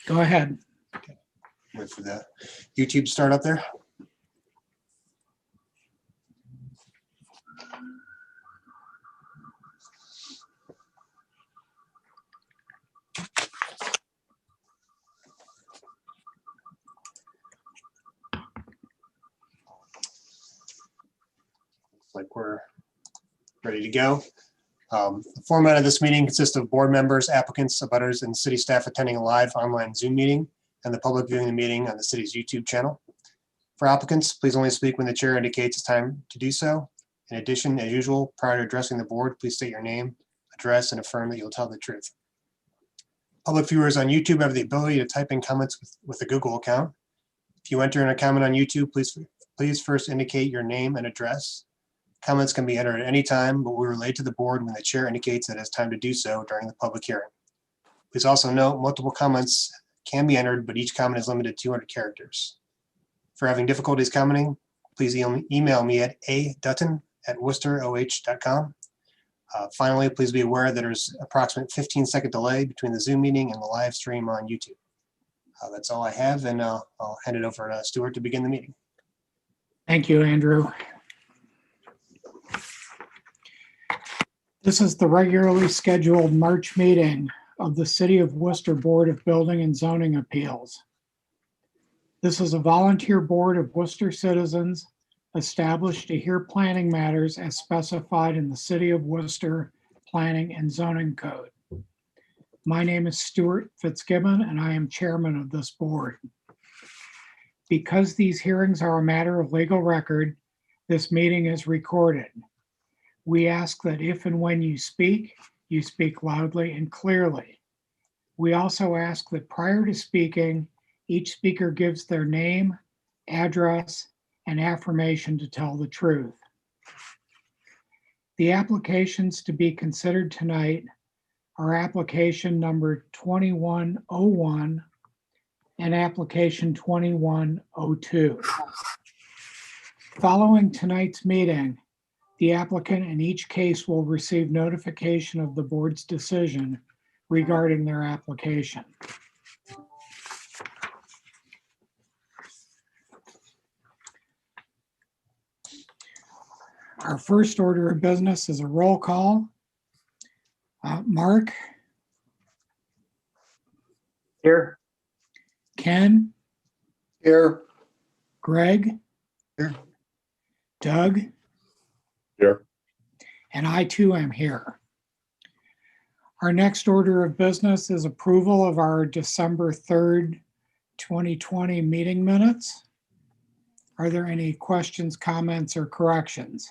Go ahead. Wait for the YouTube start up there. Looks like we're ready to go. The format of this meeting consists of board members, applicants, abutters, and city staff attending a live online Zoom meeting and the public viewing the meeting on the city's YouTube channel. For applicants, please only speak when the chair indicates it's time to do so. In addition, as usual, prior to addressing the board, please state your name, address, and affirm that you'll tell the truth. Public viewers on YouTube have the ability to type in comments with a Google account. If you enter in a comment on YouTube, please first indicate your name and address. Comments can be entered at any time, but we relay to the board when the chair indicates that it's time to do so during the public hearing. Please also note multiple comments can be entered, but each comment is limited to 200 characters. For having difficulties commenting, please email me at adutton@worcesteroh.com. Finally, please be aware that there's approximate 15-second delay between the Zoom meeting and the live stream on YouTube. That's all I have, and I'll hand it over to Stuart to begin the meeting. Thank you, Andrew. This is the regularly scheduled March meeting of the City of Worcester Board of Building and Zoning Appeals. This is a volunteer board of Worcester citizens established to hear planning matters as specified in the City of Worcester Planning and Zoning Code. My name is Stuart Fitzgibbon, and I am chairman of this board. Because these hearings are a matter of legal record, this meeting is recorded. We ask that if and when you speak loudly and clearly. We also ask that prior to speaking, each speaker gives their name, address, and affirmation to tell the truth. The applications to be considered tonight are application number 2101 and application 2102. Following tonight's meeting, the applicant in each case will receive notification of the board's decision regarding their application. Our first order of business is a roll call. Mark? Here. Ken? Here. Greg? Here. Doug? Here. And I too am here. Our next order of business is approval of our December 3rd, 2020 meeting minutes. Are there any questions, comments, or corrections?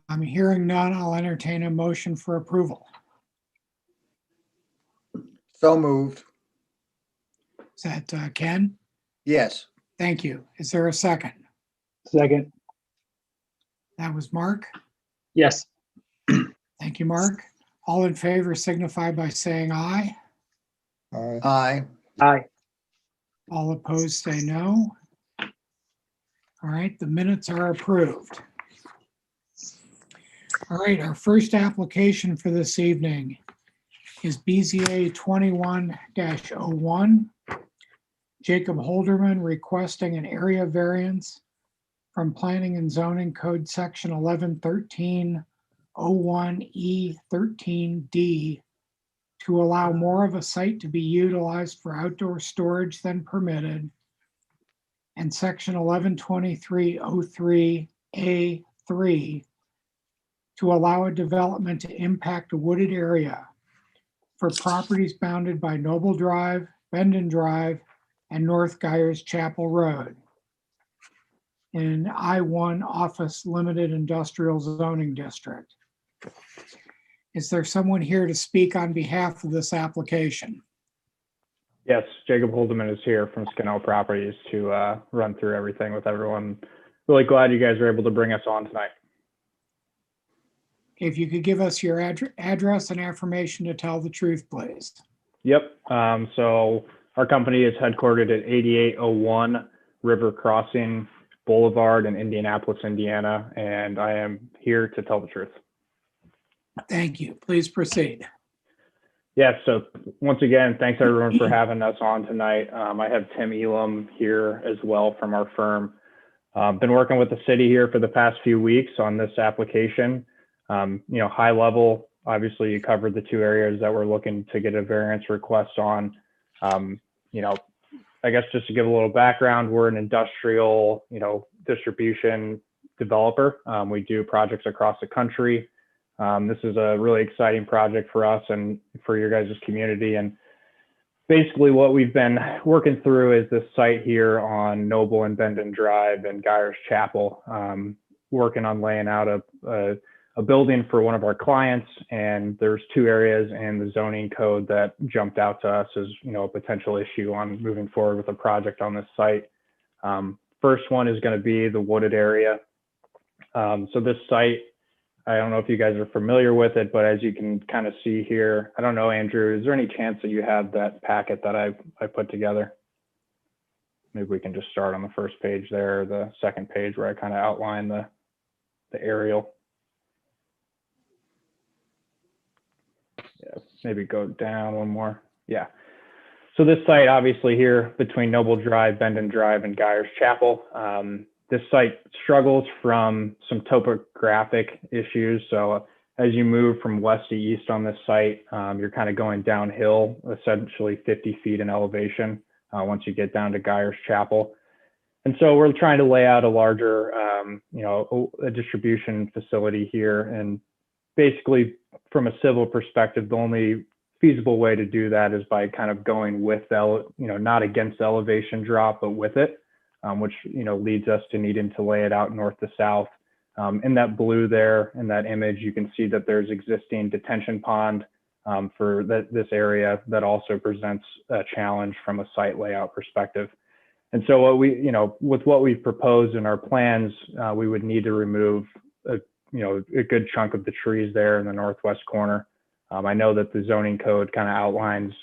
I'm hearing none. I'll entertain a motion for approval. So moved. Is that Ken? Yes. Thank you. Is there a second? Second. That was Mark. Yes. Thank you, Mark. All in favor signify by saying aye. Aye. Aye. All opposed say no. All right, the minutes are approved. All right, our first application for this evening is BZA 21-01. Jacob Holderman requesting an area variance from Planning and Zoning Code Section 1113-01E13D to allow more of a site to be utilized for outdoor storage than permitted, and Section 1123-03A3 to allow a development to impact a wooded area for properties bounded by Noble Drive, Bendon Drive, and North Gyers Chapel Road in I-1 Office Limited Industrial Zoning District. Is there someone here to speak on behalf of this application? Yes, Jacob Holdeman is here from Skinnell Properties to run through everything with everyone. Really glad you guys were able to bring us on tonight. If you could give us your address and affirmation to tell the truth, please. Yep. So our company is headquartered at 8801 River Crossing Boulevard in Indianapolis, Indiana, and I am here to tell the truth. Thank you. Please proceed. Yeah, so once again, thanks everyone for having us on tonight. I have Tim Elam here as well from our firm. Been working with the city here for the past few weeks on this application. High level, obviously you covered the two areas that we're looking to get a variance request on. I guess just to give a little background, we're an industrial, distribution developer. We do projects across the country. This is a really exciting project for us and for your guys' community. And basically what we've been working through is this site here on Noble and Bendon Drive and Guyers Chapel, working on laying out a building for one of our clients. And there's two areas in the zoning code that jumped out to us as, a potential issue on moving forward with a project on this site. First one is going to be the wooded area. So this site, I don't know if you guys are familiar with it, but as you can kind of see here, I don't know, Andrew, is there any chance that you have that packet that I put together? Maybe we can just start on the first page there, or the second page where I kind of outline the aerial. Yeah, maybe go down one more. Yeah. So this site obviously here between Noble Drive, Bendon Drive, and Guyers Chapel. This site struggles from some topographic issues. So as you move from west to east on this site, you're kind of going downhill, essentially 50 feet in elevation once you get down to Guyers Chapel. And so we're trying to lay out a larger, a distribution facility here. And basically from a civil perspective, the only feasible way to do that is by kind of going with, not against the elevation drop, but with it. Which leads us to needing to lay it out north to south. In that blue there, in that image, you can see that there's existing detention pond for this area that also presents a challenge from a site layout perspective. And so what with what we've proposed in our plans, we would need to remove a good chunk of the trees there in the northwest corner. I know that the zoning code kind of outlines,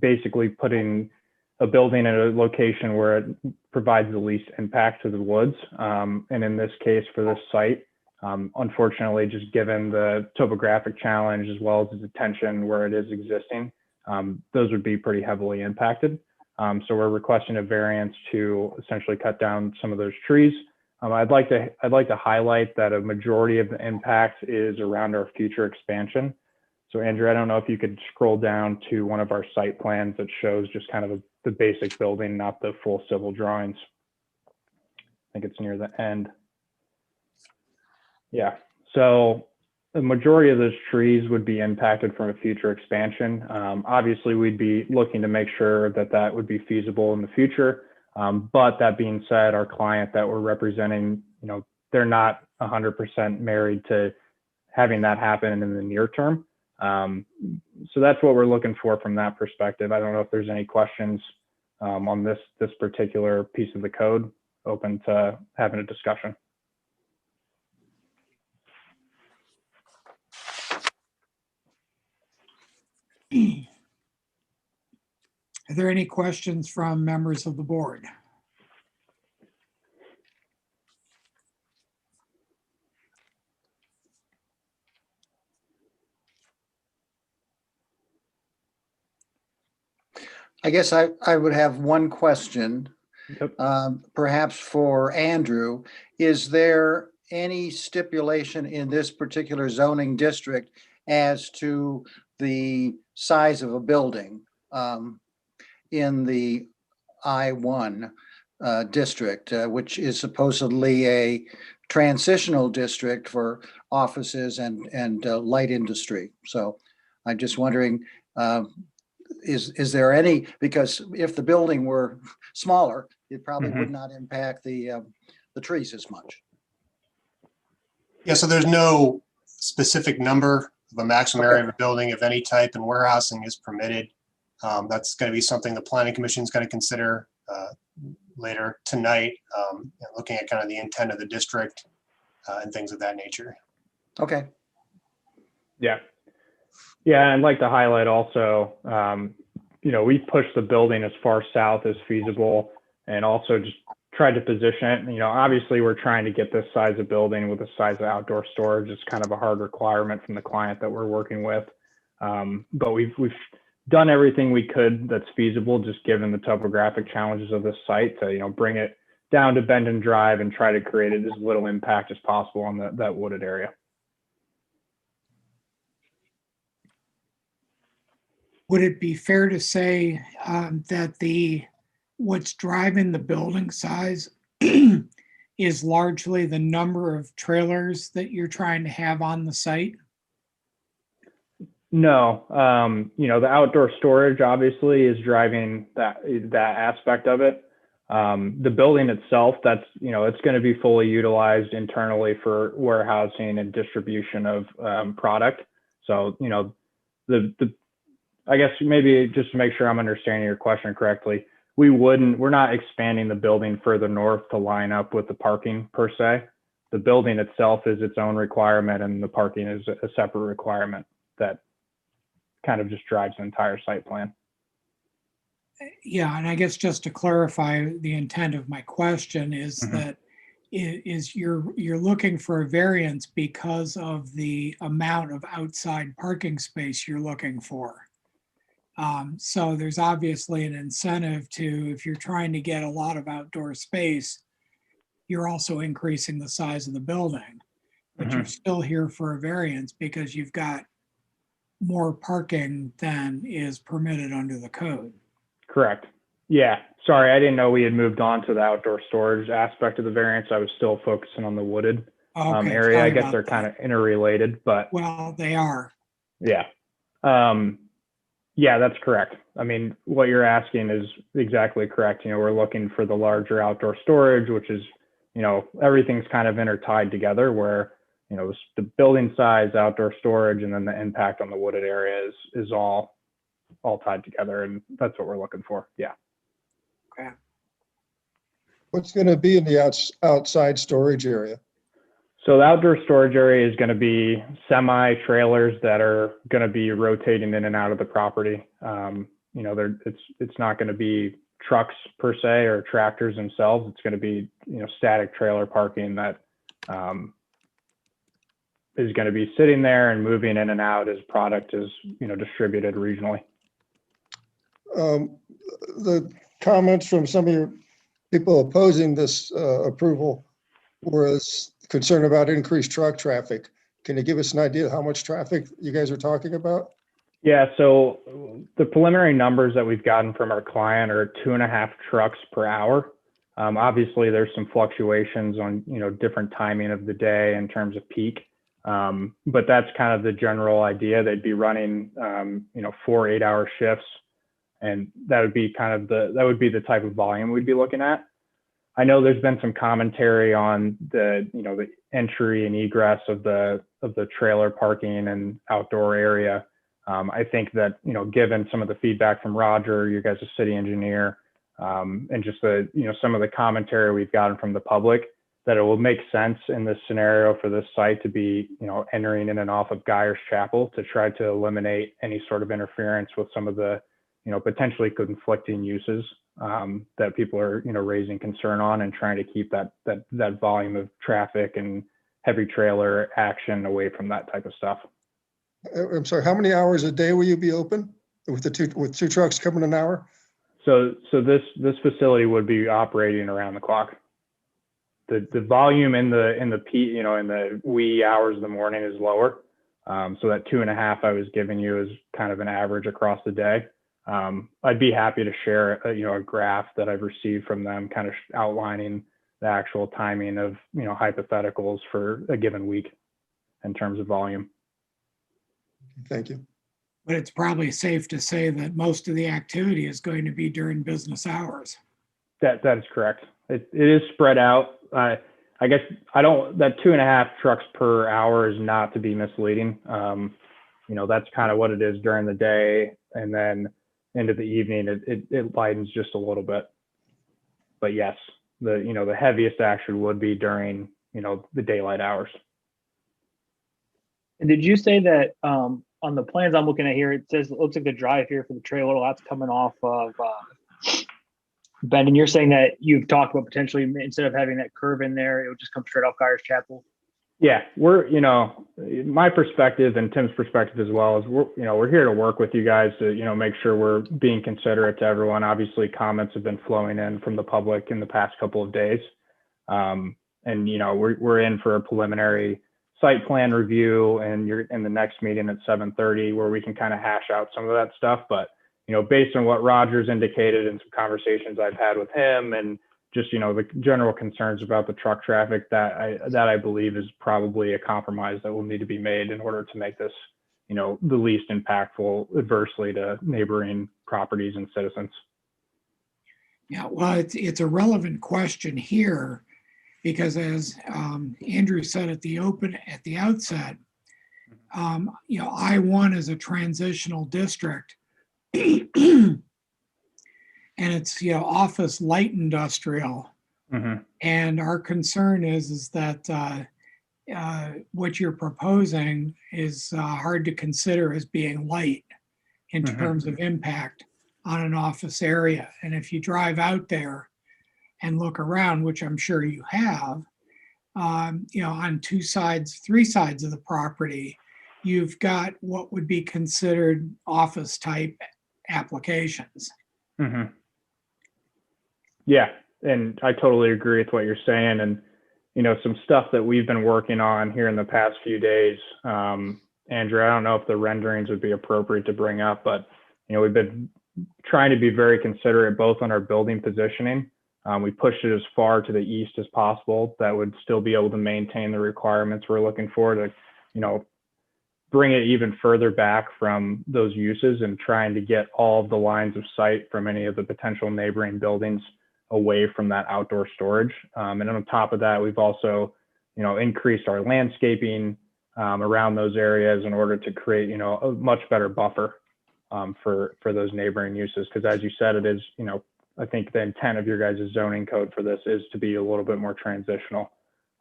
basically putting a building at a location where it provides the least impact to the woods. And in this case for this site, unfortunately, just given the topographic challenge as well as the detention where it is existing, those would be pretty heavily impacted. So we're requesting a variance to essentially cut down some of those trees. I'd like to highlight that a majority of the impact is around our future expansion. So Andrew, I don't know if you could scroll down to one of our site plans that shows just kind of the basic building, not the full civil drawings. I think it's near the end. Yeah, so the majority of those trees would be impacted from a future expansion. Obviously, we'd be looking to make sure that that would be feasible in the future. But that being said, our client that we're representing, they're not 100% married to having that happen in the near term. So that's what we're looking for from that perspective. I don't know if there's any questions on this particular piece of the code. Open to having a discussion. Are there any questions from members of the board? I guess I would have one question, Yep. perhaps for Andrew. Is there any stipulation in this particular zoning district as to the size of a building in the I-1 district, which is supposedly a transitional district for offices and light industry? So I'm just wondering, is there any, because if the building were smaller, it probably would not impact the trees as much. Yeah, so there's no specific number of a maximum area of a building of any type, and warehousing is permitted. That's going to be something the planning commission is going to consider later tonight, looking at kind of the intent of the district and things of that nature. Okay. Yeah. Yeah, and I'd like to highlight also, we pushed the building as far south as feasible, and also just tried to position it. You know, obviously we're trying to get this size of building with the size of outdoor storage. It's kind of a hard requirement from the client that we're working with. But we've done everything we could that's feasible, just given the topographic challenges of this site, to, you know, bring it down to bend and drive and try to create as little impact as possible on that wooded area. Would it be fair to say that what's driving the building size is largely the number of trailers that you're trying to have on the site? No, you know, the outdoor storage obviously is driving that aspect of it. The building itself, that's, you know, it's going to be fully utilized internally for warehousing and distribution of product. So, you know, I guess maybe just to make sure I'm understanding your question correctly, we're not expanding the building further north to line up with the parking per se. The building itself is its own requirement, and the parking is a separate requirement that kind of just drives the entire site plan. Yeah, and I guess just to clarify, the intent of my question is that you're looking for a variance because of the amount of outside parking space you're looking for. So there's obviously an incentive to, if you're trying to get a lot of outdoor space, you're also increasing the size of the building, but you're still here for a variance because you've got more parking than is permitted under the code. Correct. Yeah. Sorry, I didn't know we had moved on to the outdoor storage aspect of the variance. I was still focusing on the wooded area. I guess they're kind of interrelated, but well, they are. Yeah. Yeah, that's correct. I mean, what you're asking is exactly correct. You know, we're looking for the larger outdoor storage, which is, you know, everything's kind of intertied together, where, you know, the building size, outdoor storage, and then the impact on the wooded area is all tied together, and that's what we're looking for. Yeah. Okay. What's going to be in the outside storage area? So the outdoor storage area is going to be semi trailers that are going to be rotating in and out of the property. You know, it's not going to be trucks per se or tractors themselves. It's going to be, you know, static trailer parking that is going to be sitting there and moving in and out as product is, you know, distributed regionally. The comments from some of your people opposing this approval was concern about increased truck traffic. Can you give us an idea of how much traffic you guys are talking about? Yeah, so the preliminary numbers that we've gotten from our client are 2.5 trucks per hour. Obviously, there's some fluctuations on, you know, different timing of the day in terms of peak, but that's kind of the general idea. They'd be running, you know, 4 8-hour shifts, and that would be kind of the type of volume we'd be looking at. I know there's been some commentary on the, you know, the entry and egress of the trailer parking and outdoor area. I think that, you know, given some of the feedback from Roger, you guys, a city engineer, and just the, you know, some of the commentary we've gotten from the public, that it will make sense in this scenario for this site to be, you know, entering in and off of Guyers Chapel to try to eliminate any sort of interference with some of the, you know, potentially conflicting uses that people are, you know, raising concern on, and trying to keep that volume of traffic and heavy trailer action away from that type of stuff. I'm sorry, how many hours a day will you be open with two trucks coming an hour? So this facility would be operating around the clock. The volume in the peak, you know, in the wee hours of the morning is lower. So that 2.5 I was giving you is kind of an average across the day. I'd be happy to share, you know, a graph that I've received from them, kind of outlining the actual timing of, you know, hypotheticals for a given week in terms of volume. Thank you. But it's probably safe to say that most of the activity is going to be during business hours. That is correct. It is spread out. I guess that 2.5 trucks per hour is not to be misleading. You know, that's kind of what it is during the day, and then into the evening, it lightens just a little bit. But yes, the heaviest action would be during, you know, the daylight hours. And did you say that on the plans I'm looking at here, it says it looks like the drive here for the trailer lot's coming off of Ben, and you're saying that you've talked about potentially, instead of having that curve in there, it would just come straight off Guyers Chapel. Yeah, my perspective and Tim's perspective as well is we're here to work with you guys to, make sure we're being considerate to everyone. Obviously, comments have been flowing in from the public in the past couple of days. And, we're in for a preliminary site plan review, and you're in the next meeting at 7:30 where we can kind of hash out some of that stuff. But, based on what Roger's indicated and some conversations I've had with him and just, the general concerns about the truck traffic, that I believe is probably a compromise that will need to be made in order to make this, the least impactful adversely to neighboring properties and citizens. Yeah, well, it's a relevant question here because as Andrew said at the outset, I-1 is a transitional district. And it's, office light industrial. Mm-hmm. And our concern is that what you're proposing is hard to consider as being light in terms of impact on an office area. And if you drive out there and look around, which I'm sure you have, on 3 sides of the property, you've got what would be considered office type applications. Mm-hmm. Yeah, and I totally agree with what you're saying. And, some stuff that we've been working on here in the past few days, Andrew, I don't know if the renderings would be appropriate to bring up, but, we've been trying to be very considerate both on our building positioning. We pushed it as far to the east as possible that would still be able to maintain the requirements we're looking for to, bring it even further back from those uses and trying to get all of the lines of sight from any of the potential neighboring buildings away from that outdoor storage. And on top of that, we've also, increased our landscaping around those areas in order to create, a much better buffer for those neighboring uses. Because as you said, it is, I think the intent of your guys' zoning code for this is to be a little bit more transitional.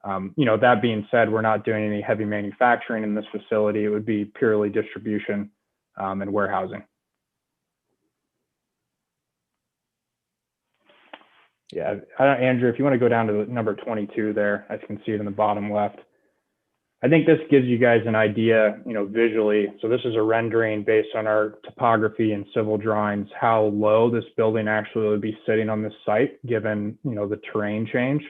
That being said, we're not doing any heavy manufacturing in this facility. It would be purely distribution and warehousing. Yeah, Andrew, if you want to go down to number 22 there, as you can see it in the bottom left. I think this gives you guys an idea, visually. So this is a rendering based on our topography and civil drawings, how low this building actually would be sitting on this site, given, the terrain change.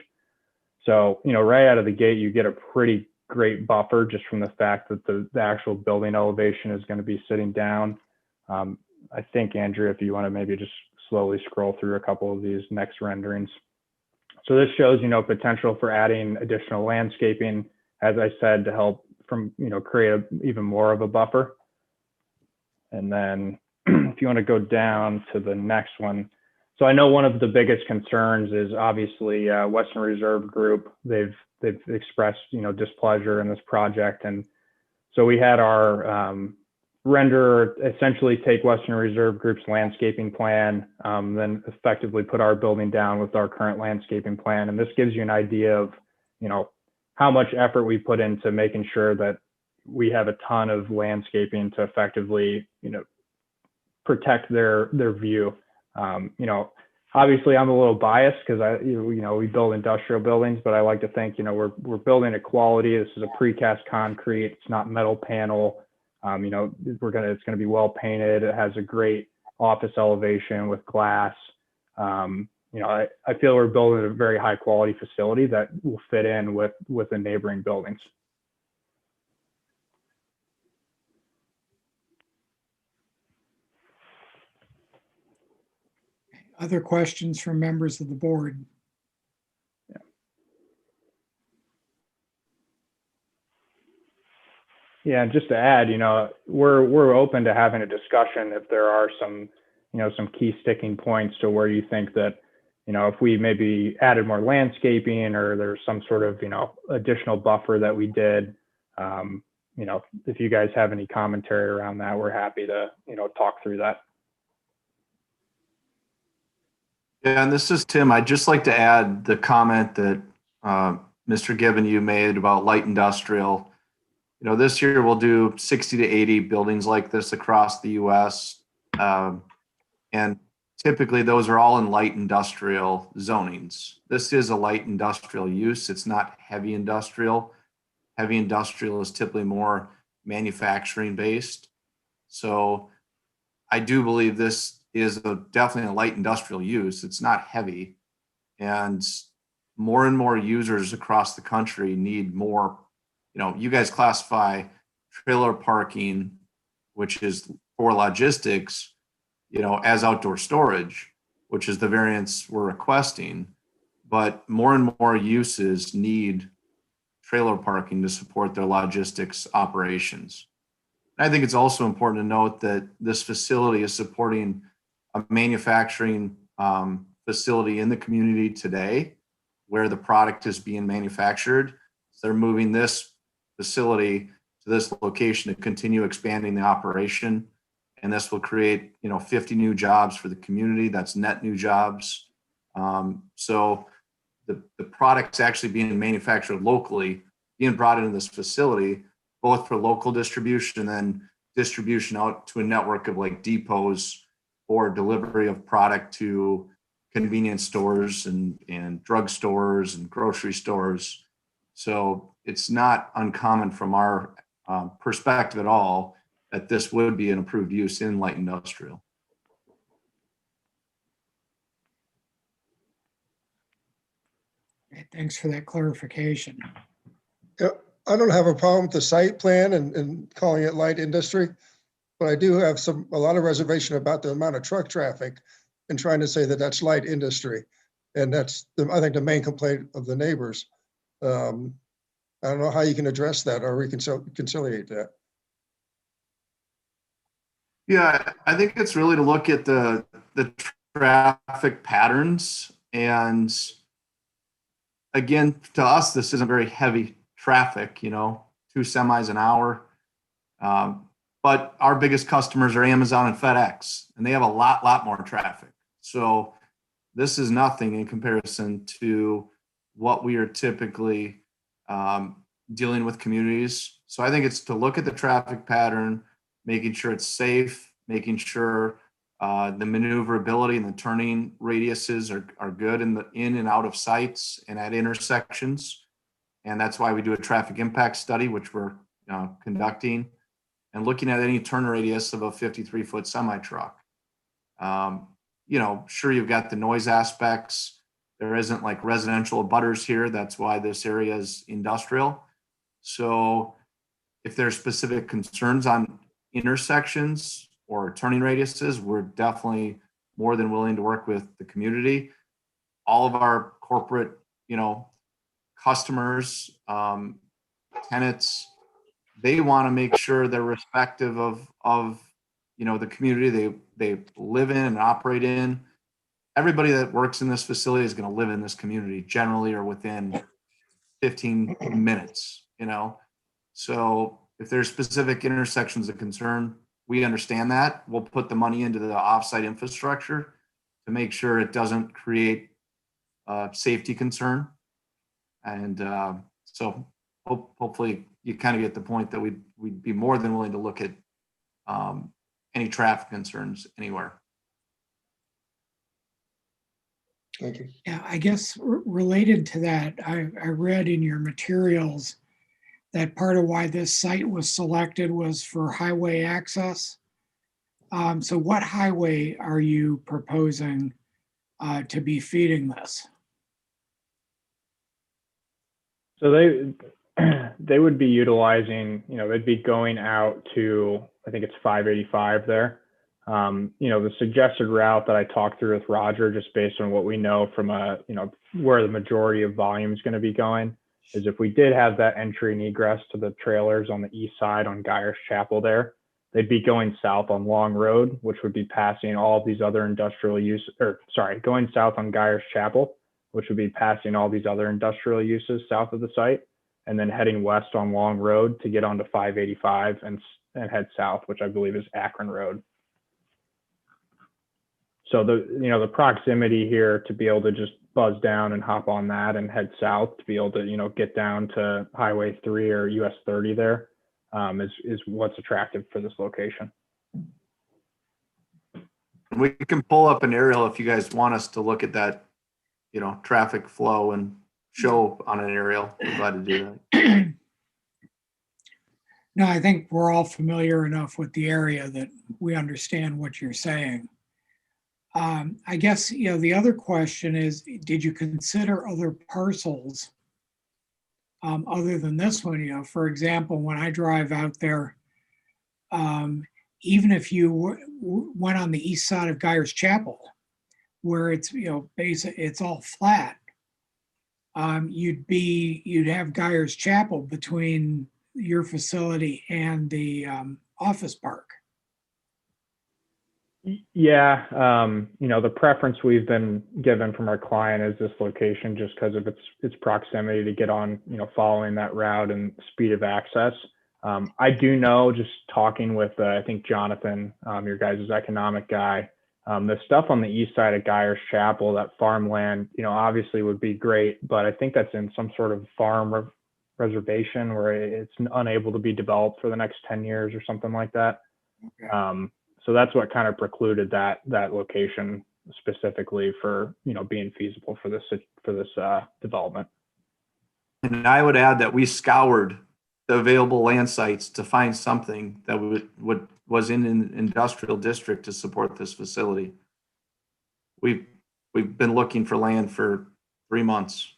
So, right out of the gate, you get a pretty great buffer just from the fact that the actual building elevation is going to be sitting down. I think, Andrew, if you want to maybe just slowly scroll through a couple of these next renderings. So this shows, potential for adding additional landscaping, as I said, to help from, create even more of a buffer. And then if you want to go down to the next one. So I know one of the biggest concerns is obviously Western Reserve Group. They've expressed, displeasure in this project. And so we had our renderer essentially take Western Reserve Group's landscaping plan, then effectively put our building down with our current landscaping plan. And this gives you an idea of, how much effort we put into making sure that we have a ton of landscaping to effectively, protect their view. Obviously I'm a little biased because we build industrial buildings, but I like to think, we're building a quality. This is a precast concrete. It's not metal panel. It's going to be well painted. It has a great office elevation with glass. I feel we're building a very high quality facility that will fit in with the neighboring buildings. Other questions from members of the board? Yeah, and just to add, we're open to having a discussion if there are some key sticking points to where you think that, if we maybe added more landscaping or there's some sort of, additional buffer that we did, if you guys have any commentary around that, we're happy to, talk through that. Yeah, and this is Tim. I'd just like to add the comment that Mr. Gibbon, you made about light industrial. This year we'll do 60 to 80 buildings like this across the U.S. And typically those are all in light industrial zonings. This is a light industrial use. It's not heavy industrial. Heavy industrial is typically more manufacturing based. So I do believe this is definitely a light industrial use. It's not heavy. And more users across the country need more, you guys classify trailer parking, which is for logistics, as outdoor storage, which is the variance we're requesting. But more and more uses need trailer parking to support their logistics operations. I think it's also important to note that this facility is supporting a manufacturing facility in the community today where the product is being manufactured. So they're moving this facility to this location to continue expanding the operation. And this will create, 50 new jobs for the community. That's net new jobs. So the product's actually being manufactured locally, being brought into this facility, both for local distribution and then distribution out to a network of like depots or delivery of product to convenience stores and drug stores and grocery stores. So it's not uncommon from our perspective at all that this would be an approved use in light industrial. Okay, thanks for that clarification. Yeah, I don't have a problem with the site plan and calling it light industry, but I do have a lot of reservation about the amount of truck traffic and trying to say that that's light industry. And that's, I think, the main complaint of the neighbors. I don't know how you can address that or reconciliate that. Yeah, I think it's really to look at the traffic patterns. And again, to us, this isn't very heavy traffic, 2 semis an hour. But our biggest customers are Amazon and FedEx, and they have a lot more traffic. So this is nothing in comparison to what we are typically dealing with communities. So I think it's to look at the traffic pattern, making sure it's safe, making sure the maneuverability and the turning radiuses are good in and out of sites and at intersections. And that's why we do a traffic impact study, which we're conducting, and looking at any turn radius of a 53-foot semi truck. Sure, you've got the noise aspects. There isn't like residential abutters here. That's why this area is industrial. So if there's specific concerns on intersections or turning radiuses, we're definitely more than willing to work with the community. All of our corporate, customers, tenants, they want to make sure they're respective of the community they live in and operate in. Everybody that works in this facility is going to live in this community generally or within 15 minutes, So if there's specific intersections of concern, we understand that. We'll put the money into the offsite infrastructure to make sure it doesn't create a safety concern. And so hopefully you kind of get the point that we'd be more than willing to look at any traffic concerns anywhere. Thank you. Yeah, I guess related to that, I read in your materials that part of why this site was selected was for highway access. So what highway are you proposing to be feeding this? So they would be utilizing, they'd be going out to, I think it's 585 there. The suggested route that I talked through with Roger, just based on what we know from where the majority of volume is going to be going, is if we did have that entry and egress to the trailers on the east side on Guyers Chapel there, they'd be going south on Long Road, which would be passing all of these other industrial uses, going south on Guyers Chapel, which would be passing all these other industrial uses south of the site, and then heading west on Long Road to get onto 585 and head south, which I believe is Akron Road. So the proximity here to be able to just buzz down and hop on that and head south to be able to, get down to Highway 3 or US 30 there is what's attractive for this location. And we can pull up an aerial if you guys want us to look at that, you know, traffic flow and show on an aerial. We're glad to do that. No, I think we're all familiar enough with the area that we understand what you're saying. I guess, the other question is, did you consider other parcels other than this one? For example, when I drive out there, even if you went on the east side of Guyers Chapel, where it's, it's all flat, you'd have Guyers Chapel between your facility and the office park. Yeah, the preference we've been given from our client is this location just because of its proximity to get on, following that route and speed of access. I do know, just talking with, I think Jonathan, your guys' economic guy, the stuff on the east side of Guyers Chapel, that farmland, obviously would be great, but I think that's in some sort of farm reservation where it's unable to be developed for the next 10 years or something like that. Okay. So that's what kind of precluded that location specifically for, being feasible for this development. And I would add that we scoured the available land sites to find something that was in an industrial district to support this facility. We've been looking for land for 3 months.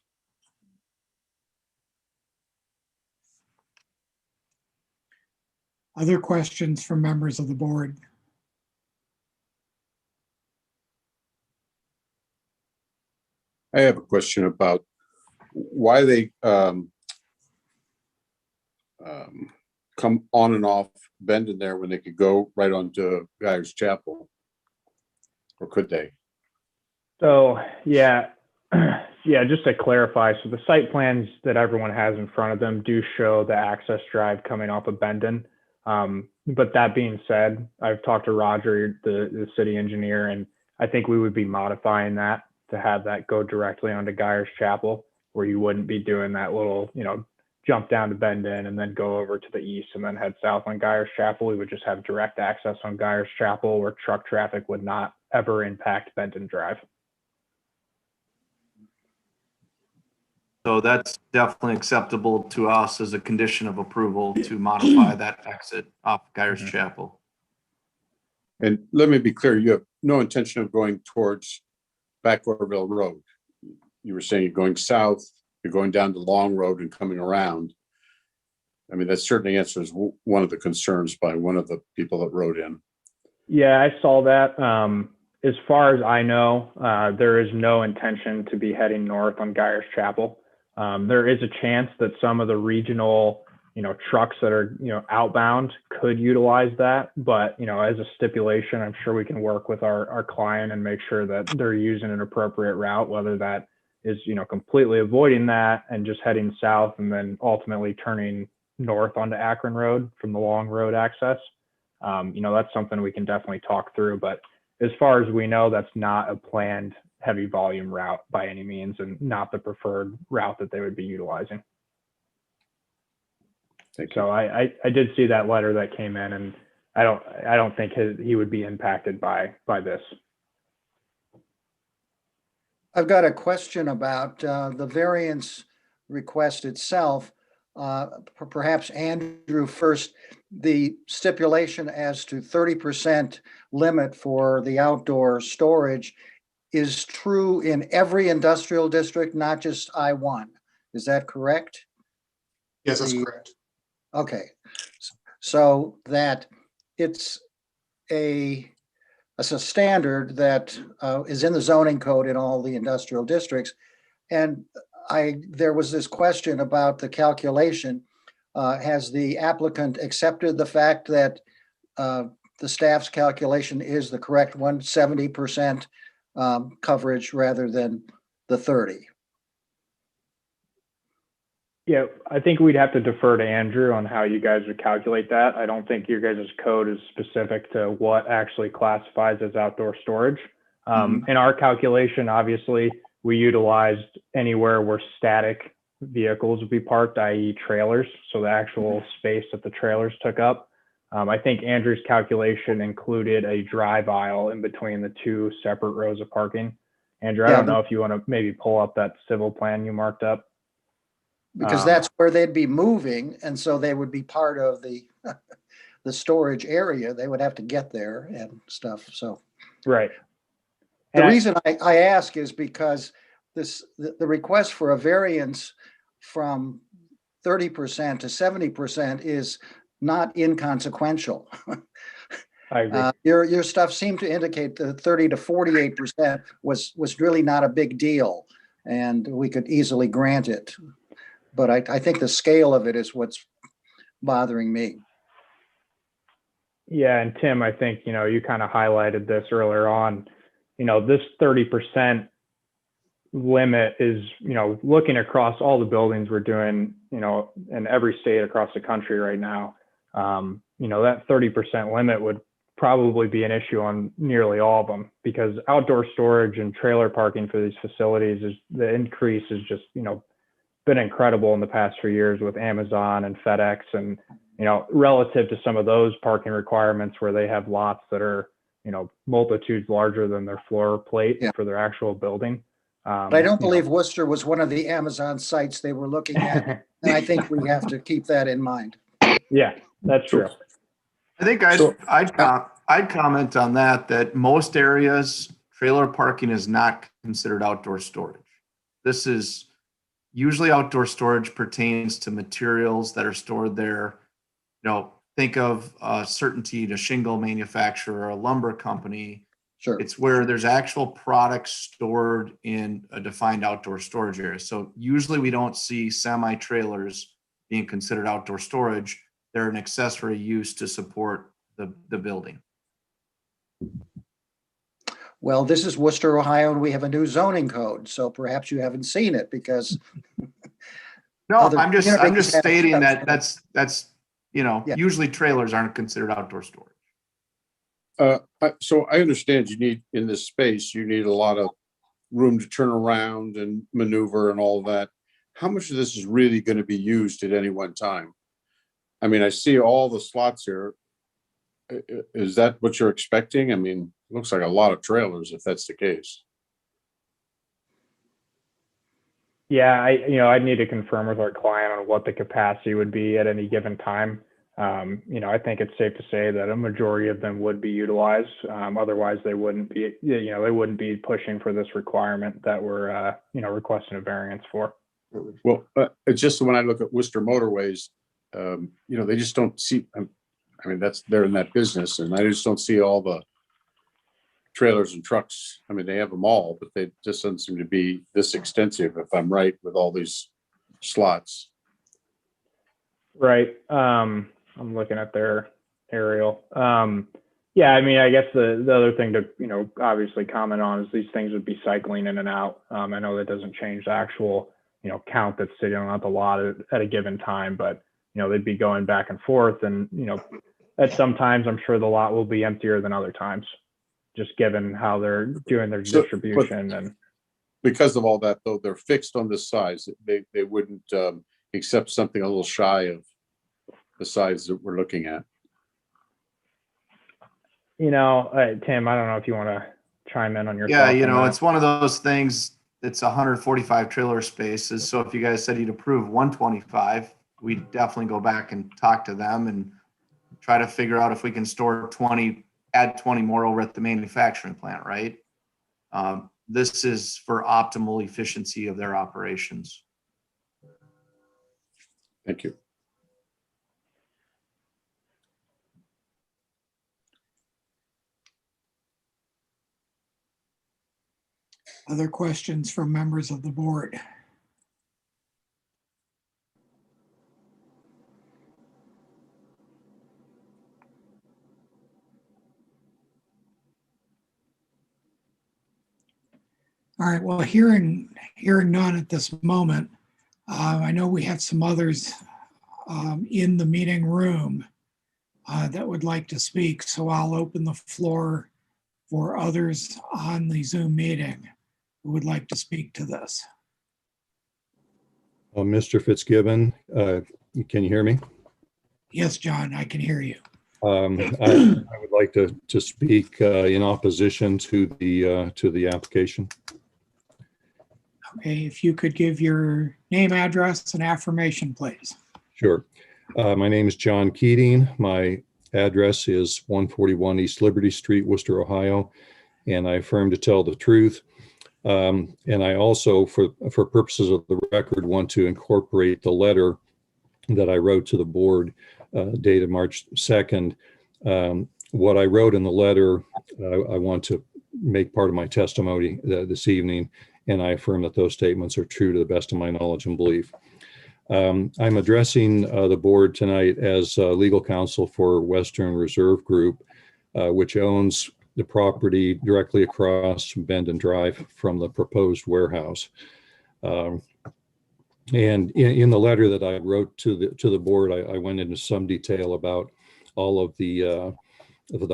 Other questions from members of the board? I have a question about why they come on and off Bendon there when they could go right onto Guyers Chapel, or could they? So, yeah, just to clarify, so the site plans that everyone has in front of them do show the access drive coming off of Bendon. But that being said, I've talked to Roger, the city engineer, and I think we would be modifying that to have that go directly onto Guyers Chapel, where you wouldn't be doing that little, jump down to Bendon and then go over to the east and then head south on Guyers Chapel. We would just have direct access on Guyers Chapel where truck traffic would not ever impact Bendon Drive. So that's definitely acceptable to us as a condition of approval to modify that exit off Guyers Chapel. And let me be clear, you have no intention of going towards Back Orville Road. You were saying you're going south, you're going down the long road and coming around. I mean, that certainly answers one of the concerns by one of the people that wrote in. Yeah, I saw that. As far as I know, there is no intention to be heading north on Guyers Chapel. There is a chance that some of the regional, trucks that are, outbound could utilize that. But, as a stipulation, I'm sure we can work with our client and make sure that they're using an appropriate route, whether that is, completely avoiding that and just heading south and then ultimately turning north onto Akron Road from the long road access. That's something we can definitely talk through. But as far as we know, that's not a planned heavy volume route by any means and not the preferred route that they would be utilizing. So I did see that letter that came in, and I don't think he would be impacted by this. I've got a question about the variance request itself. Perhaps Andrew first, the stipulation as to 30% limit for the outdoor storage is true in every industrial district, not just I-1. Is that correct? Yes, that's correct. Okay, so that it's a standard that is in the zoning code in all the industrial districts. And there was this question about the calculation. Has the applicant accepted the fact that the staff's calculation is the correct one, 70% coverage rather than the 30? Yeah, I think we'd have to defer to Andrew on how you guys would calculate that. I don't think your guys' code is specific to what actually classifies as outdoor storage. In our calculation, obviously, we utilized anywhere where static vehicles would be parked, i.e. trailers. So the actual space that the trailers took up. I think Andrew's calculation included a drive aisle in between the two separate rows of parking. Andrew, I Yeah, don't know if you want to maybe pull up that civil plan you marked up. because that's where they'd be moving, and so they would be part of the the storage area. They would have to get there and stuff, so. Right. The And reason I ask is because the request for a variance from 30% to 70% is not inconsequential. I agree. Your stuff seemed to indicate that 30 to 48% was really not a big deal, and we could easily grant it. But I think the scale of it is what's bothering me. Yeah, and Tim, I think, you kind of highlighted this earlier on. This 30% limit is, looking across all the buildings we're doing, in every state across the country right now. That 30% limit would probably be an issue on nearly all of them, because outdoor storage and trailer parking for these facilities the increase is just, been incredible in the past few years with Amazon and FedEx, and relative to some of those parking requirements where they have lots that are multitudes larger than their floor plate Yeah. for their actual building. But I don't believe Worcester was one of the Amazon sites they were looking at, and I think we have to keep that in mind. Yeah, that's true. I think I'd comment on that most areas, trailer parking is not considered outdoor storage. This is usually outdoor storage pertains to materials that are stored there. Think of CertainTeed, a shingle manufacturer, a lumber company. Sure. It's where there's actual products stored in a defined outdoor storage area. So usually we don't see semi-trailers being considered outdoor storage. They're an accessory use to support the building. Well, this is Worcester, Ohio, and we have a new zoning code, so perhaps you haven't seen it because. No, Other I'm just communities have stating stuff. that's Yeah. usually trailers aren't considered outdoor storage. So I understand in this space, you need a lot of room to turn around and maneuver and all that. How much of this is really going to be used at any one time? I mean, I see all the slots here. Is that what you're expecting? I mean, it looks like a lot of trailers if that's the case. Yeah, I'd need to confirm with our client on what the capacity would be at any given time. I think it's safe to say that a majority of them would be utilized. Otherwise, they wouldn't be, they wouldn't be pushing for this requirement that we're, requesting a variance for. Well, it's just when I look at Worcester Motorways, they just don't see, I mean, they're in that business, and I just don't see all the trailers and trucks. I mean, they have them all, but they just don't seem to be this extensive, if I'm right, with all these slots. Right. I'm looking at their aerial. Yeah, I mean, I guess the other thing to, obviously comment on is these things would be cycling in and out. I know that doesn't change the actual, count that's sitting on the lot at a given time, but, they'd be going back and forth, and, at some times I'm sure the lot will be emptier than other times, just given how they're doing their distribution. And because of all that, though, they're fixed on this size. They wouldn't accept something a little shy of the size that we're looking at. Tim, I don't know if you want to chime in on your Yeah, thoughts on that. it's one of those things. It's 145 trailer spaces. So if you guys said you'd approve 125, we'd definitely go back and talk to them and try to figure out if we can store 20, add 20 more over at the manufacturing plant, right? This is for optimal efficiency of their operations. Thank you. Other questions from members of the board? All right, well, hearing none at this moment, I know we have some others in the meeting room that would like to speak, so I'll open the floor for others on the Zoom meeting who would like to speak to this. Mr. Fitzgibbon, can you hear me? Yes, John, I can hear you. I would like to speak in opposition to the application. Okay, if you could give your name, address, and affirmation, please. Sure. My name is John Keating. My address is 141 East Liberty Street, Worcester, Ohio, and I affirm to tell the truth. And I also, for purposes of the record, want to incorporate the letter that I wrote to the board dated March 2nd. What I wrote in the letter, I want to make part of my testimony this evening, and I affirm that those statements are true to the best of my knowledge and belief. I'm addressing the board tonight as legal counsel for Western Reserve Group, which owns the property directly across Bend and Drive from the proposed warehouse. And in the letter that I wrote to the board, I went into some detail about all of the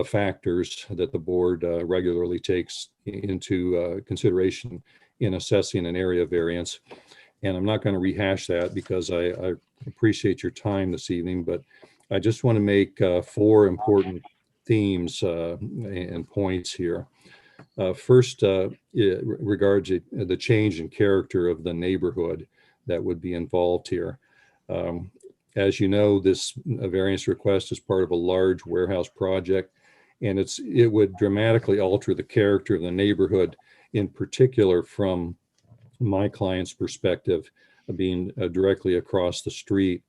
factors that the board regularly takes into consideration in assessing an area variance. And I'm not going to rehash that because I appreciate your time this evening, but I just want to make 4 important themes and points here. First, it regards the change in character of the neighborhood that would be involved here. As you know, this variance request is part of a large warehouse project, and it would dramatically alter the character of the neighborhood, in particular from my client's perspective, being directly across the street.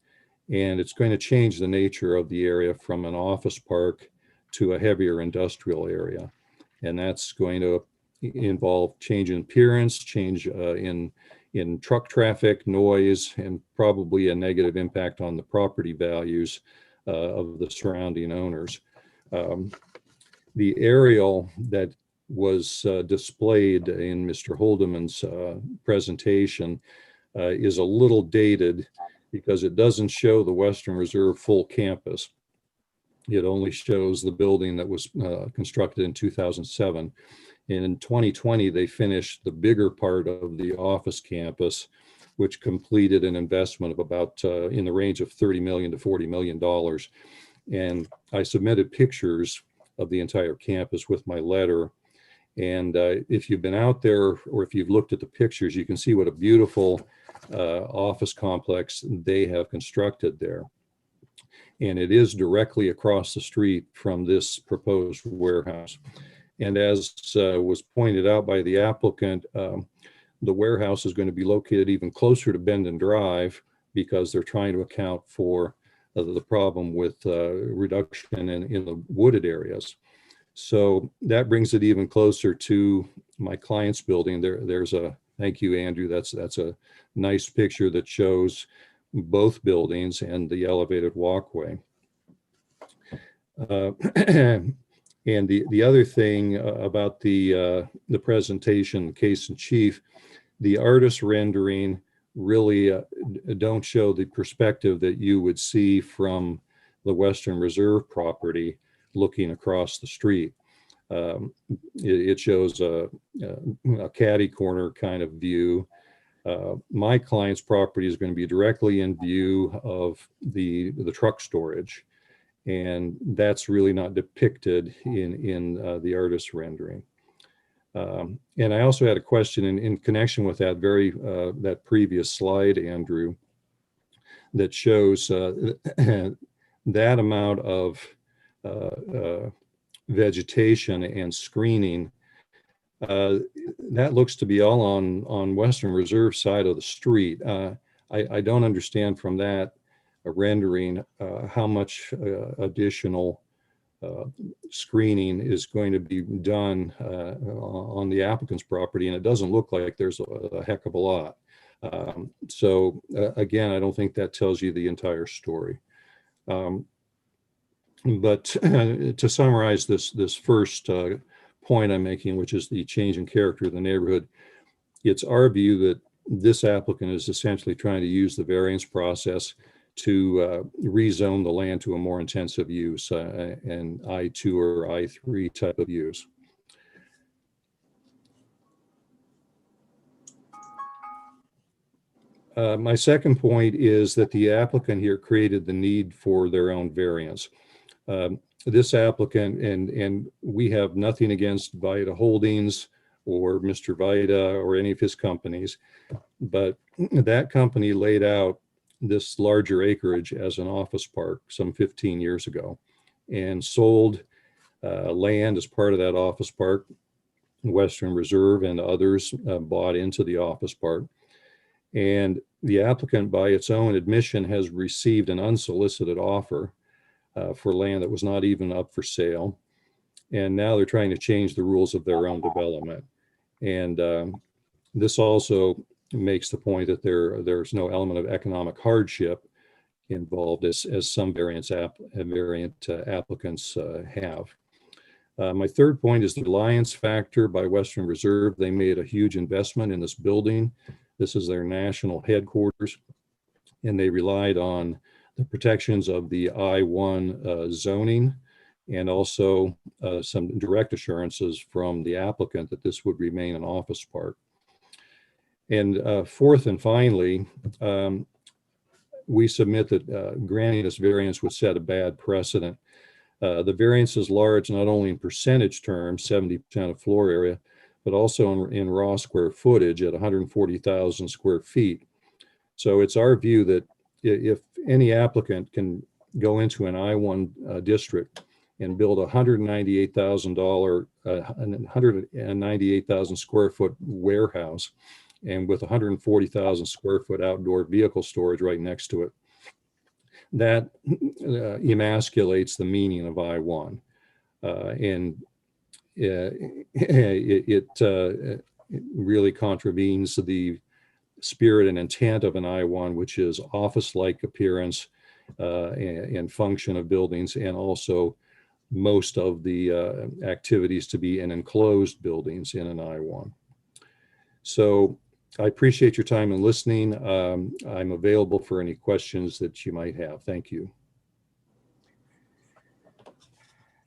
And it's going to change the nature of the area from an office park to a heavier industrial area. And that's going to involve change in appearance, change in truck traffic, noise, and probably a negative impact on the property values of the surrounding owners. The aerial that was displayed in Mr. Holdeman's presentation is a little dated because it doesn't show the Western Reserve full campus. It only shows the building that was constructed in 2007. And in 2020, they finished the bigger part of the office campus, which completed an investment of about in the range of $30 million to $40 million. And I submitted pictures of the entire campus with my letter. And if you've been out there or if you've looked at the pictures, you can see what a beautiful office complex they have constructed there. And it is directly across the street from this proposed warehouse. And as was pointed out by the applicant, the warehouse is going to be located even closer to Bend and Drive because they're trying to account for the problem with reduction in the wooded areas. So that brings it even closer to my client's building. There's a, thank you, Andrew. That's a nice picture that shows both buildings and the elevated walkway. And the other thing about the presentation, case in chief, the artist rendering really don't show the perspective that you would see from the Western Reserve property looking across the street. It shows a catty corner kind of view. My client's property is going to be directly in view of the truck storage, and that's really not depicted in the artist's rendering. And I also had a question in connection with that that previous slide, Andrew, that shows that amount of vegetation and screening. That looks to be all on Western Reserve side of the street. I don't understand from that rendering how much additional screening is going to be done on the applicant's property, and it doesn't look like there's a heck of a lot. So again, I don't think that tells you the entire story. But to summarize this first point I'm making, which is the change in character of the neighborhood, it's our view that this applicant is essentially trying to use the variance process to rezone the land to a more intensive use, an I2 or I3 type of use. My second point is that the applicant here created the need for their own variance. This applicant, and we have nothing against Vita Holdings or Mr. Vita or any of his companies, but that company laid out this larger acreage as an office park some 15 years ago and sold land as part of that office park. Western Reserve and others bought into the office park. And the applicant, by its own admission, has received an unsolicited offer for land that was not even up for sale. And now they're trying to change the rules of their own development. And this also makes the point that there's no element of economic hardship involved as some variant applicants have. My third point is the reliance factor by Western Reserve. They made a huge investment in this building. This is their national headquarters, and they relied on the protections of the I-1 zoning and also some direct assurances from the applicant that this would remain an office park. And fourth and finally, we submit that granting this variance would set a bad precedent. The variance is large, not only in percentage terms, 70% of floor area, but also in raw square footage at 140,000 square feet. So it's our view that if any applicant can go into an I-1 district and build a $198,000 square foot warehouse and with 140,000 square foot outdoor vehicle storage right next to it, that emasculates the meaning of I-1. And it really contravenes the spirit and intent of an I-1, which is office-like appearance and function of buildings, and also most of the activities to be in enclosed buildings in an I-1. So I appreciate your time and listening. I'm available for any questions that you might have. Thank you.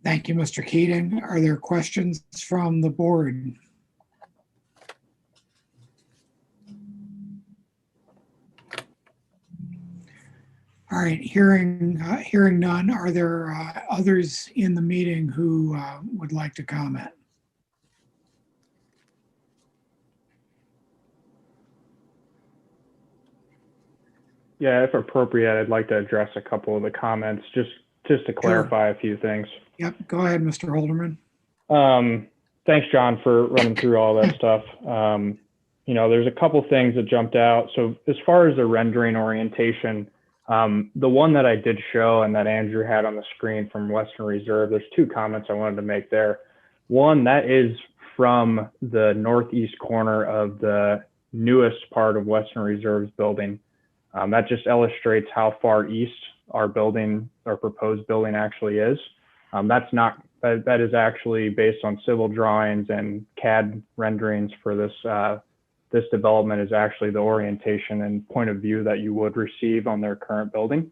Thank you, Mr. Keating. Are there questions from the board? All right, hearing none, are there others in the meeting who would like to comment? Yeah, if appropriate, I'd like to address a couple of the comments, just to clarify a few things. Yep, go ahead, Mr. Holderman. Thanks, John, for running through all that stuff. You know, there's a couple things that jumped out. So as far as the rendering orientation, the one that I did show and that Andrew had on the screen from Western Reserve, there's two comments I wanted to make there. One, that is from the northeast corner of the newest part of Western Reserve's building. That just illustrates how far east our building, our proposed building actually is. That is actually based on civil drawings and CAD renderings for this this development is actually the orientation and point of view that you would receive on their current building.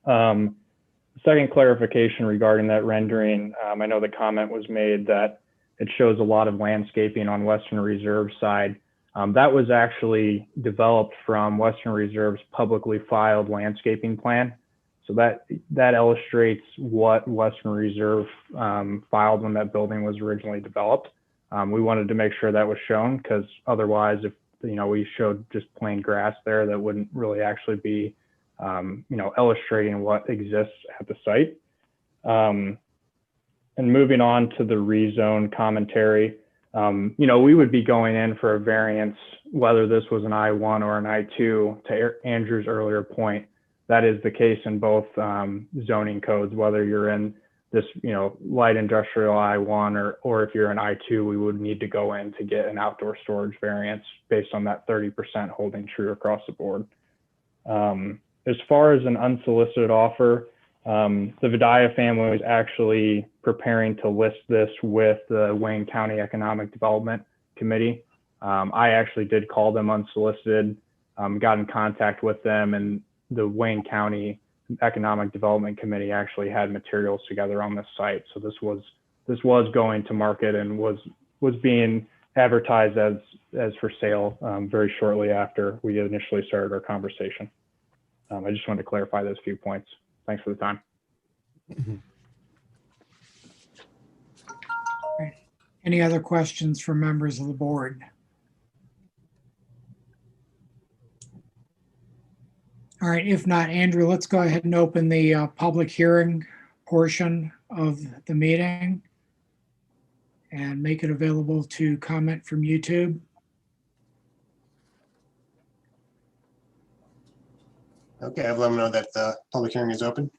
Second clarification regarding that rendering, I know the comment was made that it shows a lot of landscaping on Western Reserve side. That was actually developed from Western Reserve's publicly filed landscaping plan. So that illustrates what Western Reserve filed when that building was originally developed. We wanted to make sure that was shown because otherwise, if we showed just plain grass there, that wouldn't really actually be illustrating what exists at the site. And moving on to the rezone commentary, we would be going in for a variance, whether this was an I-1 or an I-2, to Andrew's earlier point. That is the case in both zoning codes, whether you're in this, light industrial I-1 or if you're an I-2, we would need to go in to get an outdoor storage variance based on that 30% holding true across the board. As far as an unsolicited offer, the Vidaya family was actually preparing to list this with the Wayne County Economic Development Committee. I actually did call them unsolicited, got in contact with them, and the Wayne County Economic Development Committee actually had materials together on this site. So this was going to market and was being advertised as for sale very shortly after we initially started our conversation. I just wanted to clarify those few points. Thanks for the time. Any other questions from members of the board? All right, if not, Andrew, let's go ahead and open the public hearing portion of the meeting and make it available to comment from YouTube. Okay, I've let them know that the public hearing is open.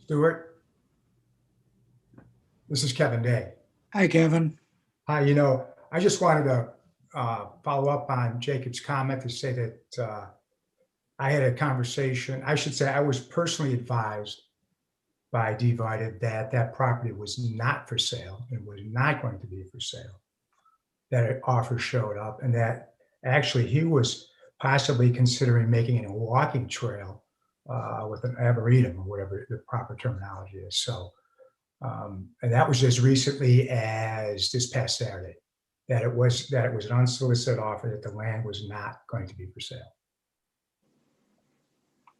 Stuart? This is Kevin Day. Hi, Kevin. Hi, I just wanted to follow up on Jacob's comment to say that I had a conversation. I should say I was personally advised by Divided that that property was not for sale and was not going to be for sale. That an offer showed up and that actually he was possibly considering making it a walking trail with an arboretum or whatever the proper terminology is. So, and that was as recently as this past Saturday, that it was an unsolicited offer, that the land was not going to be for sale.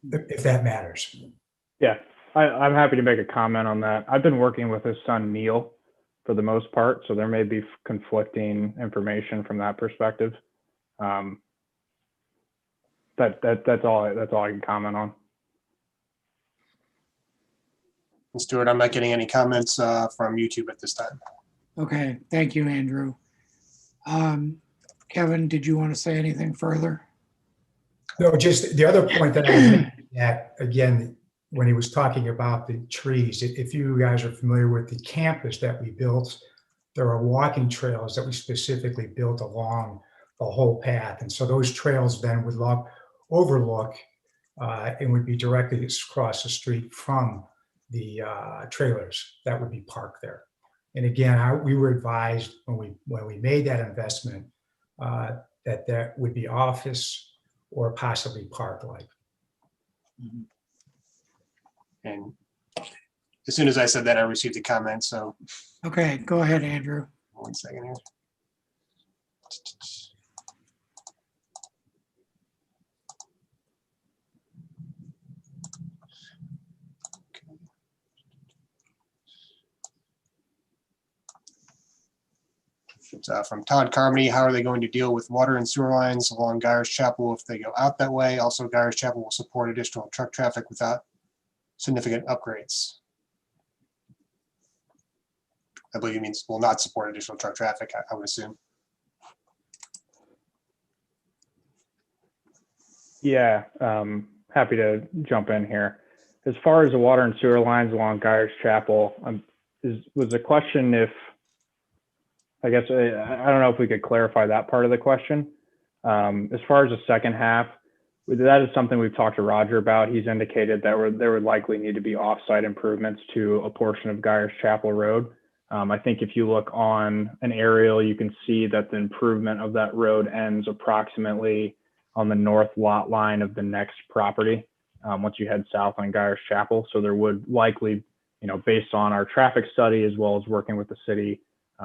If that matters. Yeah, I'm happy to make a comment on that. I've been working with his son Neil for the most part, so there may be conflicting information from that perspective. That's all I can comment on. And Stuart, I'm not getting any comments from YouTube at this time. Okay, thank you, Andrew. Kevin, did you want to say anything further? No, just the other point that I was making, that again, when he was talking about the trees, if you guys are familiar with the campus that we built, there are walking trails that we specifically built along the whole path. And so those trails then would overlook and would be directly across the street from the trailers that would be parked there. And again, we were advised when we made that investment that there would be office or possibly park-like. And as soon as I said that, I received a comment. So Okay, go ahead, Andrew. 1 second here. It's from Todd Carmody. How are they going to deal with water and sewer lines along Gyers Chapel if they go out that way? Also, Gyers Chapel will support additional truck traffic without significant upgrades. I believe he means will not support additional truck traffic, I would assume. Yeah, happy to jump in here. As far as the water and sewer lines along Gyers Chapel, was the question if, I guess, I don't know if we could clarify that part of the question. As far as the second half, that is something we've talked to Roger about. He's indicated that there would likely need to be off-site improvements to a portion of Gyers Chapel Road. I think if you look on an aerial, you can see that the improvement of that road ends approximately on the north lot line of the next property once you head south on Gyers Chapel. So there would likely, based on our traffic study as well as working with the city,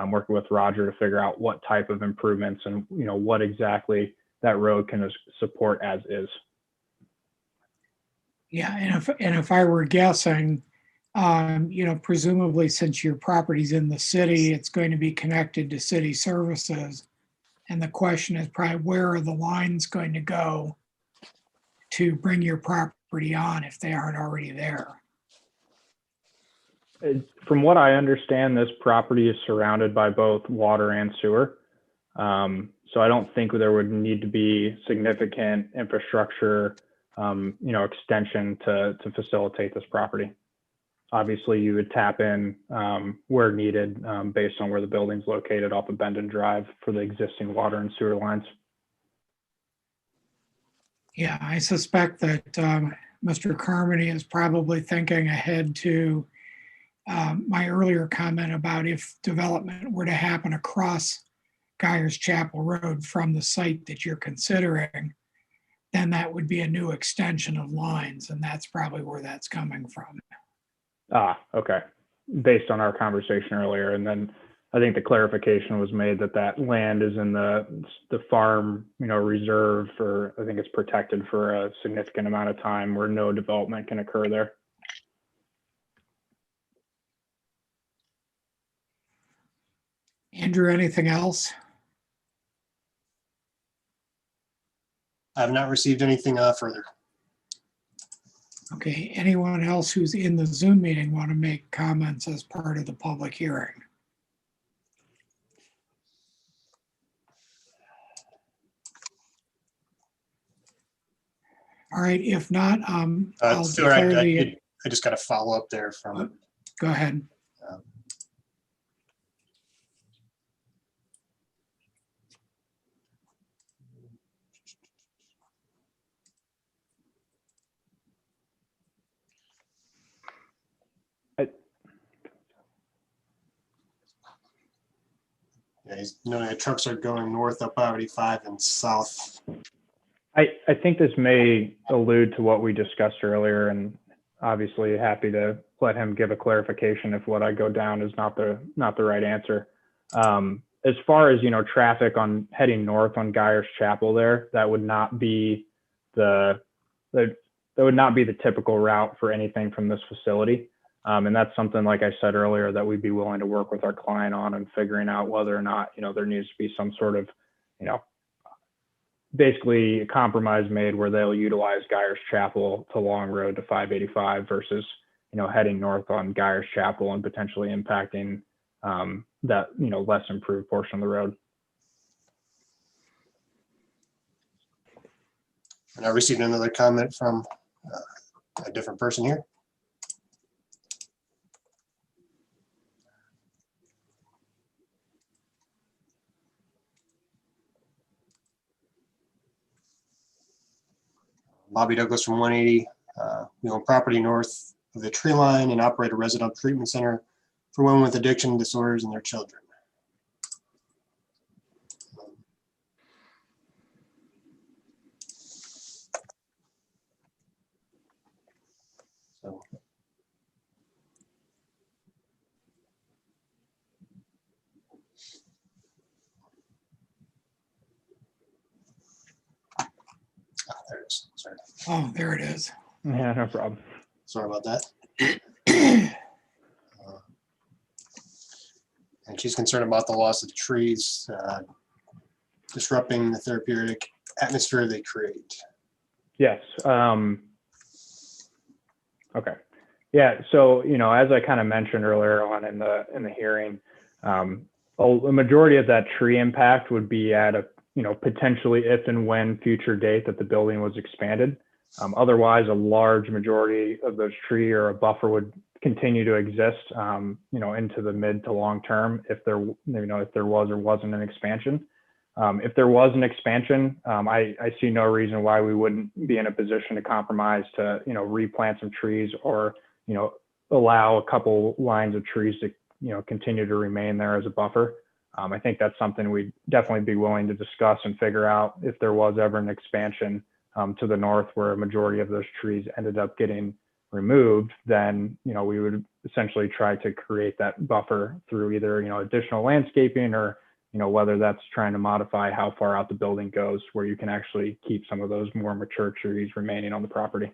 working with Roger to figure out what type of improvements and what exactly that road can support as is. Yeah, and if I were guessing, presumably since your property's in the city, it's going to be connected to city services. And the question is probably where are the lines going to go to bring your property on if they aren't already there? From what I understand, this property is surrounded by both water and sewer. So I don't think there would need to be significant infrastructure, extension to facilitate this property. Obviously, you would tap in where needed based on where the building's located off of Bendon Drive for the existing water and sewer lines. Yeah, I suspect that Mr. Carmody is probably thinking ahead to my earlier comment about if development were to happen across Guyers Chapel Road from the site that you're considering, then that would be a new extension of lines, and that's probably where that's coming from. Ah, okay. Based on our conversation earlier, and then I think the clarification was made that that land is in the farm, reserve, or I think it's protected for a significant amount of time where no development can occur there. Andrew, anything else? I have not received anything further. Okay, anyone else who's in the Zoom meeting want to make comments as part of the public hearing? All right, if not, I'll Stuart, declare the, I just got a follow up there from. go ahead. Yeah, he's noting that trucks are going north up I-85 and south. I think this may allude to what we discussed earlier, and obviously happy to let him give a clarification if what I go down is not the right answer. As far as traffic on heading north on Guyers Chapel there, that would not be the typical route for anything from this facility. And that's something, like I said earlier, that we'd be willing to work with our client on and figuring out whether or not, there needs to be some sort of, basically a compromise made where they'll utilize Guyers Chapel to Long Road to 585 versus, heading north on Guyers Chapel and potentially impacting that, less improved portion of the road. And I received another comment from a different person here. Bobby Douglas from 180. We own property north of the tree line and operate a residential treatment center for women with addiction disorders and their children. So, there it is. Sorry. Oh, there it is. Yeah, no problem. Sorry about that. And she's concerned about the loss of the trees, disrupting the therapeutic atmosphere they create. Yes. Okay. Yeah. So, as I kind of mentioned earlier on in the hearing, a majority of that tree impact would be at a, potentially if and when future date that the building was expanded. Otherwise, a large majority of those trees or a buffer would continue to exist, into the mid to long term if there was or wasn't an expansion. If there was an expansion, I see no reason why we wouldn't be in a position to compromise to, replant some trees or, allow a couple lines of trees to, continue to remain there as a buffer. I think that's something we'd definitely be willing to discuss and figure out if there was ever an expansion to the north where a majority of those trees ended up getting removed, then, we would essentially try to create that buffer through either, additional landscaping or, whether that's trying to modify how far out the building goes where you can actually keep some of those more mature trees remaining on the property.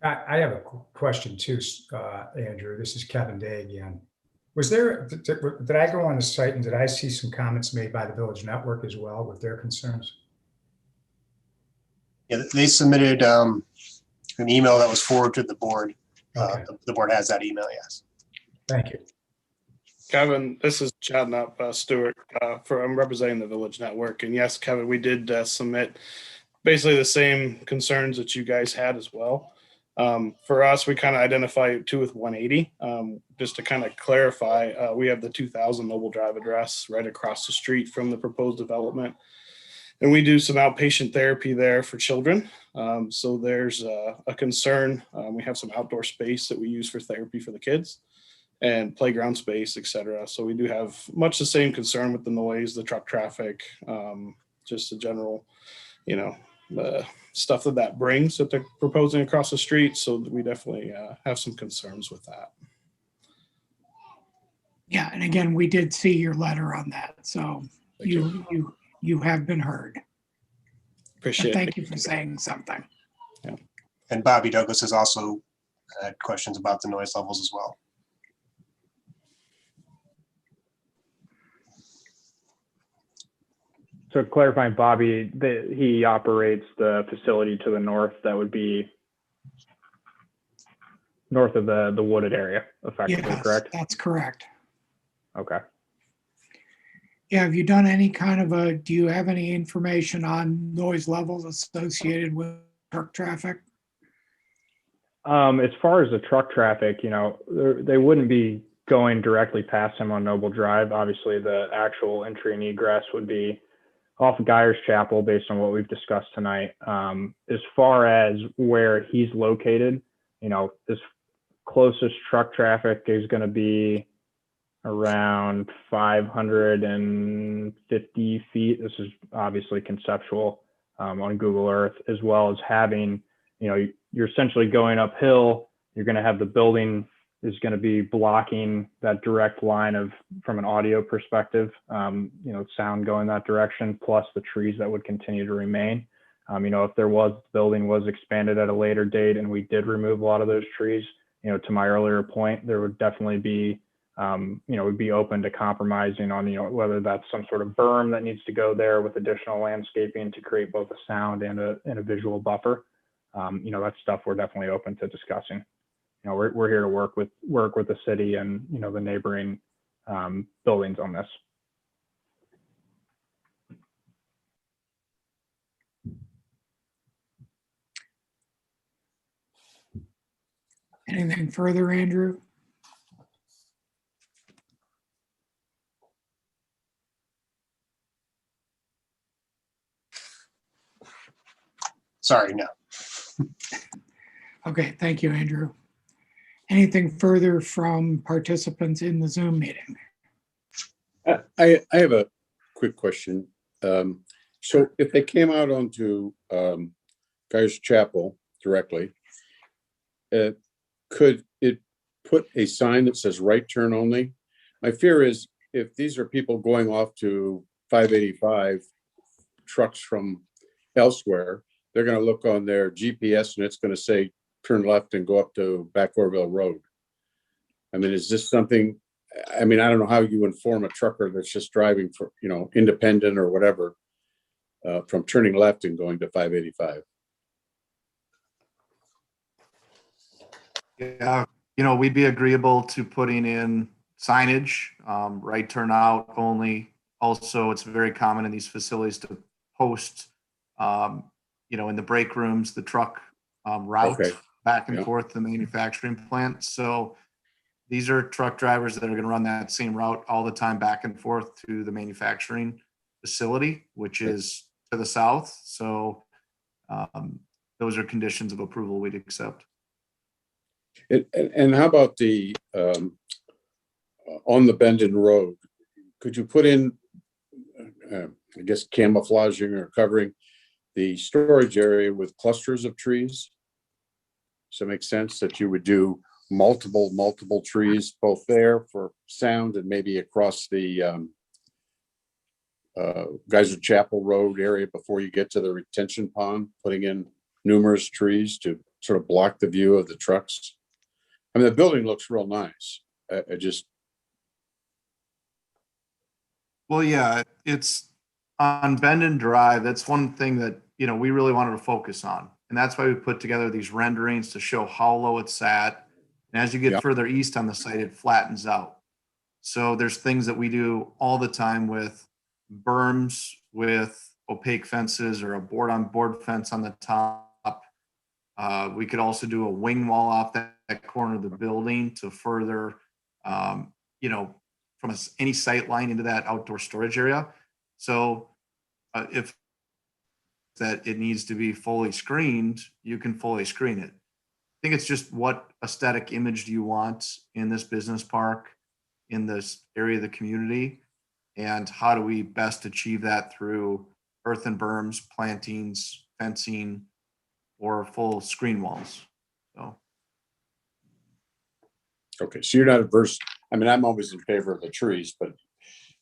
I have a question too, Andrew. This is Kevin Day again. Was there, did I go on the site and did I see some comments made by the Village Network as well with their concerns? Yeah, they submitted an email that was forwarded to the board. Okay, The board has that email, yes. thank you. Kevin, this is Chad Knapp, Stewart. I'm representing the Village Network. And yes, Kevin, we did submit basically the same concerns that you guys had as well. For us, we kind of identify two with 180. Just to kind of clarify, we have the 2000 Noble Drive address right across the street from the proposed development. And we do some outpatient therapy there for children. So there's a concern. We have some outdoor space that we use for therapy for the kids and playground space, et cetera. So we do have much the same concern with the noise, the truck traffic, just the general, the stuff that brings that they're proposing across the street. So we definitely have some concerns with that. Yeah, and again, we did see your letter on that, so Thank you. you have been heard. Appreciate And it. thank you for saying something. And Bobby Douglas has also had questions about the noise levels as well. So clarifying, Bobby, he operates the facility to the north. That would be north of the wooded area, effectively, Yes, correct? that's correct. Okay. Yeah, have you done any kind of do you have any information on noise levels associated with truck traffic? As far as the truck traffic, they wouldn't be going directly past him on Noble Drive. Obviously, the actual entry and egress would be off of Guyers Chapel based on what we've discussed tonight. As far as where he's located, this closest truck traffic is going to be around 550 feet. This is obviously conceptual on Google Earth, as well as having, you're essentially going uphill. You're going to have the building is going to be blocking that direct line from an audio perspective, sound going that direction, plus the trees that would continue to remain. If the building was expanded at a later date and we did remove a lot of those trees, to my earlier point, there would definitely be, we'd be open to compromising on, whether that's some sort of berm that needs to go there with additional landscaping to create both a sound and a visual buffer. That's stuff we're definitely open to discussing. We're here to work with the city and, the neighboring buildings on this. Anything further, Andrew? Sorry, no. Okay, thank you, Andrew. Anything further from participants in the Zoom meeting? I have a quick question. So if they came out onto Guyers Chapel directly, could it put a sign that says right turn only? My fear is if these are people going off to 585 trucks from elsewhere, they're going to look on their GPS and it's going to say turn left and go up to Back Orville Road. I mean, is this something, I don't know how you inform a trucker that's just driving for, independent or whatever, from turning left and going to 585. Yeah, we'd be agreeable to putting in signage, right turn out only. Also, it's very common in these facilities to post, in the break rooms, the truck route back and forth to the manufacturing plant. So these are truck drivers that are going to run that same route all the time back and forth to the manufacturing facility, which is to the south. So those are conditions of approval we'd accept. And how about the on the Bendon Road? Could you put in, I guess, camouflaging or covering the storage area with clusters of trees? Does it make sense that you would do multiple trees, both there for sound and maybe across the Geyser Chapel Road area before you get to the retention pond, putting in numerous trees to sort of block the view of the trucks. I mean, the building looks real nice. I just, Well, yeah, it's on Bend and Drive. That's one thing that, we really wanted to focus on. And that's why we put together these renderings to show how low it's at. And as you get Yeah. further east on the site, it flattens out. So there's things that we do all the time with berms, with opaque fences or a board-on-board fence on the top. We could also do a wing wall off that corner of the building to further, from any sight line into that outdoor storage area. So if that it needs to be fully screened, you can fully screen it. I think it's just what aesthetic image do you want in this business park, in this area of the community, and how do we best achieve that through earthen berms, plantings, fencing, or full screen walls. So okay, so you're not adverse. I mean, I'm always in favor of the trees, but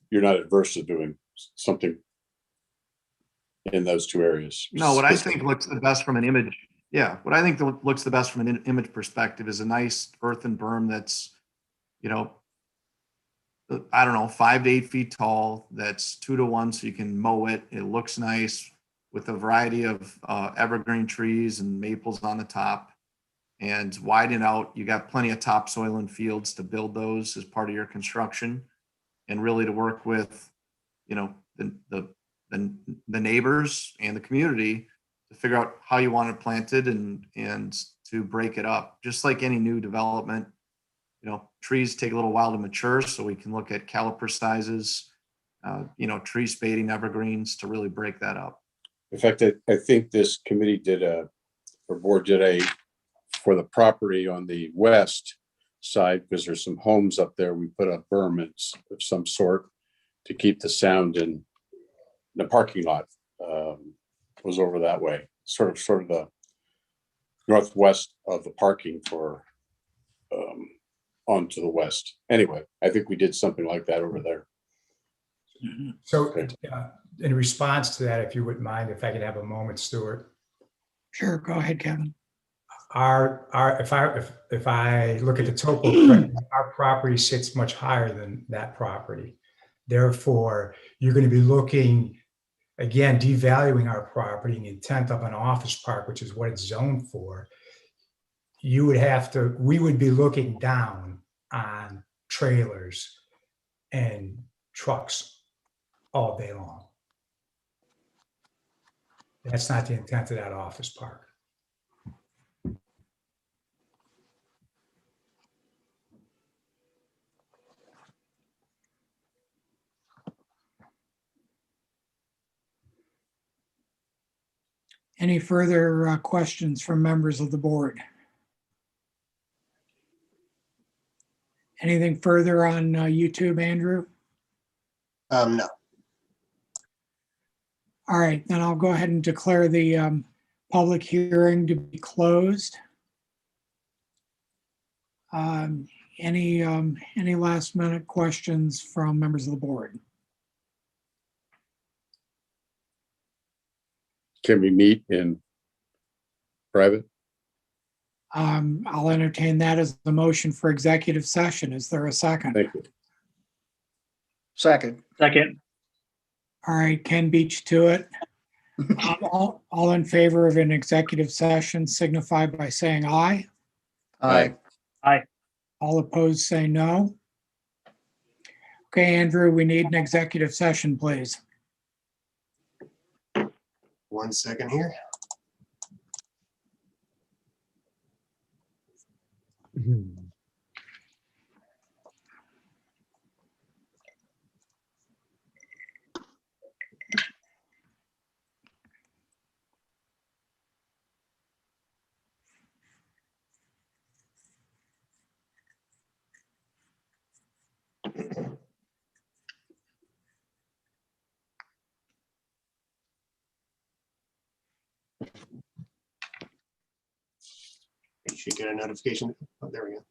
you're not adverse to doing something in those two areas. no, what I think looks the best from an image, what I think looks the best from an image perspective is a nice earthen berm that's, I don't know, 5 to 8 feet tall. That's 2 to 1, so you can mow it. It looks nice with a variety of evergreen trees and maples on the top, and widen out. You got plenty of topsoil and fields to build those as part of your construction, and really to work with, the neighbors and the community to figure out how you want it planted and to break it up. Just like any new development, trees take a little while to mature, so we can look at caliper sizes, tree spading, evergreens to really break that up. In fact, I think this committee board did for the property on the west side, because there's some homes up there, we put up berm of some sort to keep the sound in the parking lot. Was over that way, sort of the northwest of the parking for onto the west. Anyway, I think we did something like that over there. So in response to that, if you wouldn't mind, if I could have a moment, Stuart. Sure, go ahead, Kevin. If I look at the topo, our property sits much higher than that property. Therefore, you're going to be looking, again, devaluing our property in the intent of an office park, which is what it's zoned for. We would be looking down on trailers and trucks all day long. That's not the intent of that office park. Any further questions from members of the board? Anything further on YouTube, Andrew? No. All right, then I'll go ahead and declare the public hearing to be closed. Any last minute questions from members of the board? Can we meet in private? I'll entertain that as the motion for executive session. Is there a second? Thank you. Second. Second. All right, Ken beats to it. All in favor of an executive session signify by saying aye. Aye. All opposed say no. Okay, Andrew, we need an executive session, please. 1 second here. You should get a notification. Oh, there we go.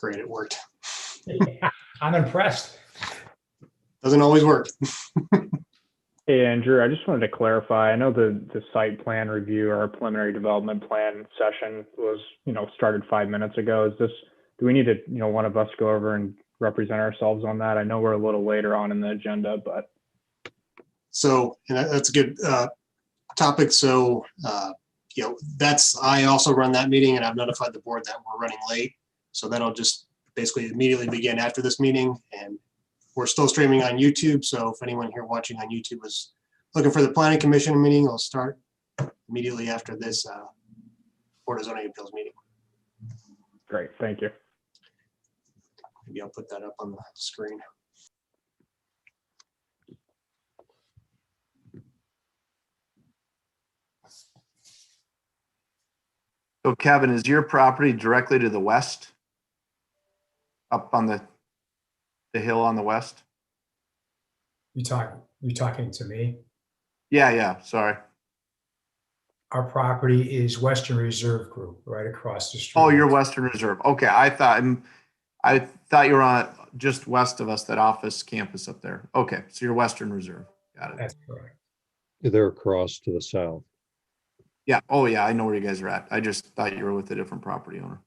Great, it worked. I'm impressed. Doesn't always work. Hey, Andrew, I just wanted to clarify. I know the site plan review or preliminary development plan session was, started 5 minutes ago. Do we need to, one of us go over and represent ourselves on that? I know we're a little later on in the agenda, but. So, and that's a good topic. So, I also run that meeting, and I've notified the board that we're running late. So that'll just basically immediately begin after this meeting, and we're still streaming on YouTube. So if anyone here watching on YouTube is looking for the planning commission meeting, it'll start immediately after this Board of Zoning Appeals meeting. Great, thank you. Maybe I'll put that up on the screen. So Kevin, is your property directly to the west? Up on the hill on the west? You talking to me? Yeah, sorry. Our property is Western Reserve Group, right across the street. Oh, you're Western Reserve. Okay, I thought you were on just west of us, that office campus up there. Okay, so you're Western Reserve. Got it. That's correct. They're across to the south. Yeah. Oh, yeah. I know where you guys are at. I just thought you were with a different property owner.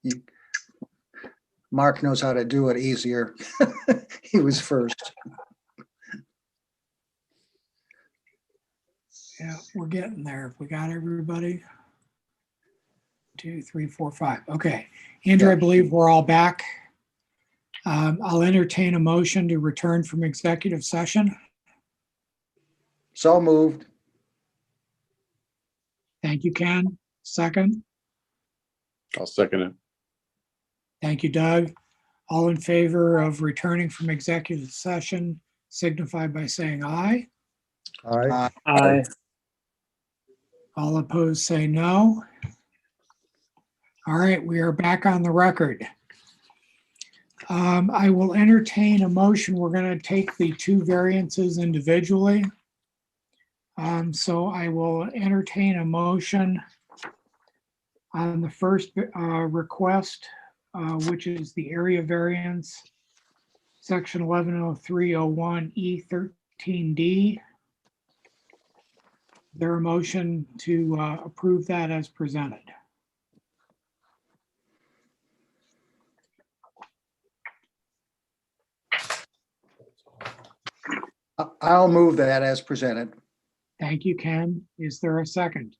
You- Mark knows how to do it easier. He was first. Yeah, we're getting there. We got everybody. 2, 3, 4, 5. Okay. Andrew, I believe we're all back. I'll entertain a motion to return from executive session. So moved. Thank you, Ken. Second. I'll second it. Thank you, Doug. All in favor of returning from executive session signify by saying aye. Aye. Aye. All opposed say no. All right, we are back on the record. I will entertain a motion. We're going to take the two variances individually. So I will entertain a motion on the first request, which is the area variance, section 110301E13D. There a motion to approve that as presented? I'll move that as presented. Thank you, Ken. Is there a second?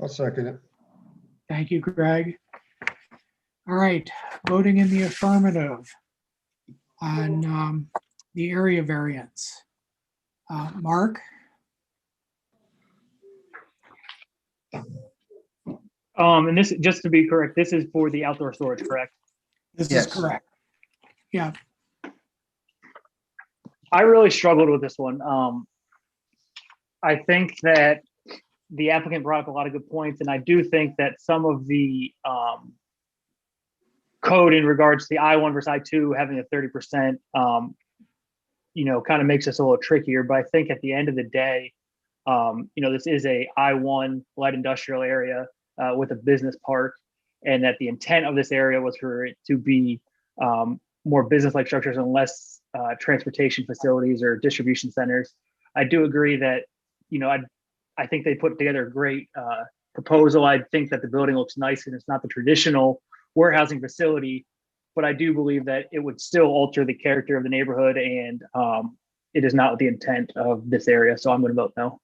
I'll second it. Thank you, Greg. All right, voting in the affirmative on the area variance. Mark? And this, just to be correct, this is for the outdoor storage, correct? This is Yes. correct. Yeah, I really struggled with this one. I think that the applicant brought up a lot of good points, and I do think that some of the code in regards to the I-1 versus I-2 having a 30%, kind of makes this a little trickier. But I think at the end of the day, this is a I-1 light industrial area with a business park, and that the intent of this area was for it to be more business-like structures and less transportation facilities or distribution centers. I do agree that, I think they put together a great proposal. I think that the building looks nice and it's not the traditional warehousing facility, but I do believe that it would still alter the character of the neighborhood, and it is not the intent of this area. So I'm going to vote no.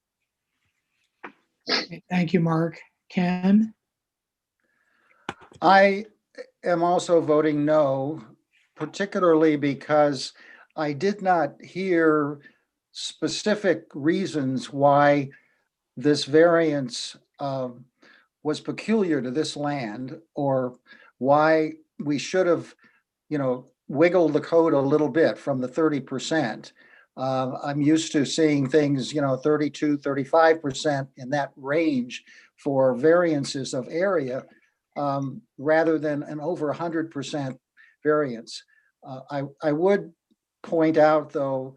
Okay, thank you, Mark. Ken? I am also voting no, particularly because I did not hear specific reasons why this variance was peculiar to this land, or why we should have, wiggled the code a little bit from the 30%. I'm used to seeing things, 32, 35% in that range for variances of area, rather than an over 100% variance. I would point out, though,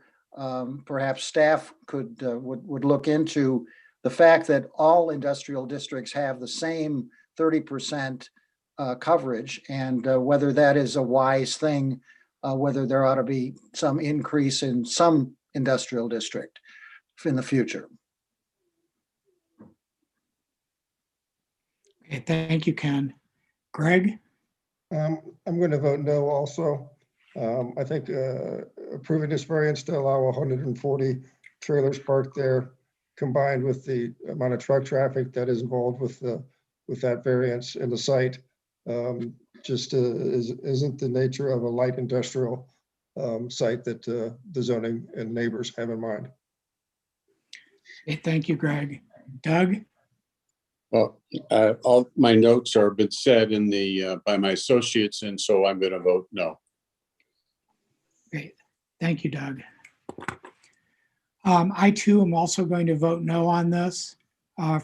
perhaps staff would look into the fact that all industrial districts have the same 30% coverage, and whether that is a wise thing, whether there ought to be some increase in some industrial district in the future. Okay, thank you, Ken. Greg? I'm going to vote no also. I think approving this variance to allow 140 trailers parked there, combined with the amount of truck traffic that is involved with that variance in the site, just isn't the nature of a light industrial site that the zoning and neighbors have in mind. Okay, thank you, Greg. Doug? Well, all my notes are been said in the by my associates, and so I'm going to vote no. Great. Thank you, Doug. I too am also going to vote no on this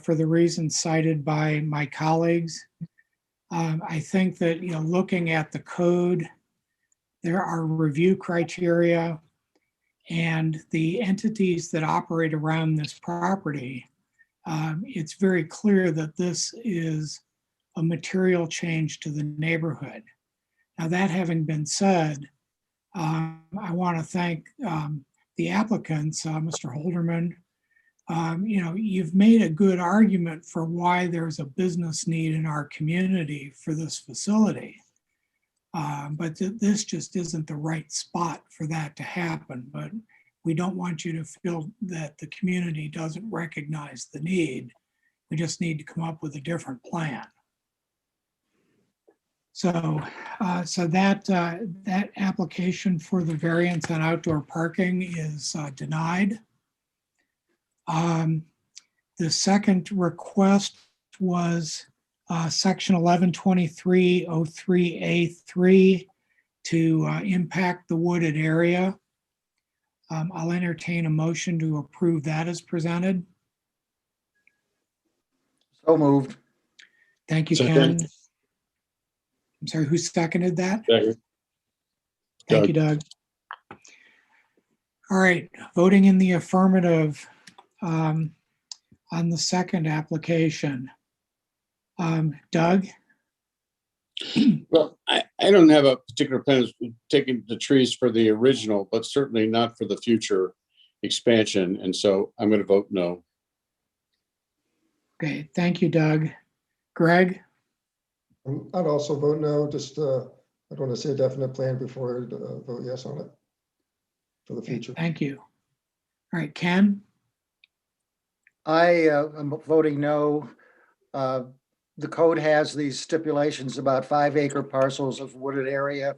for the reasons cited by my colleagues. I think that, looking at the code, there are review criteria, and the entities that operate around this property, it's very clear that this is a material change to the neighborhood. Now, that having been said, I want to thank the applicants, Mr. Holderman. You've made a good argument for why there's a business need in our community for this facility. But this just isn't the right spot for that to happen. But we don't want you to feel that the community doesn't recognize the need. We just need to come up with a different plan. So that application for the variance on outdoor parking is denied. The second request was section 112303A3 to impact the wooded area. I'll entertain a motion to approve that as presented. So moved. Thank you, Second. Ken. I'm sorry, who seconded that? Second. Thank you, Doug. All right, voting in the affirmative on the second application. Doug? Well, I don't have a particular plan of taking the trees for the original, but certainly not for the future expansion. And so I'm going to vote no. Okay, thank you, Doug. Greg? I'd also vote no, just I don't want to say a definite plan before I vote yes on it for the future. Thank you. All right, Ken? I am voting no. The code has these stipulations about 5-acre parcels of wooded area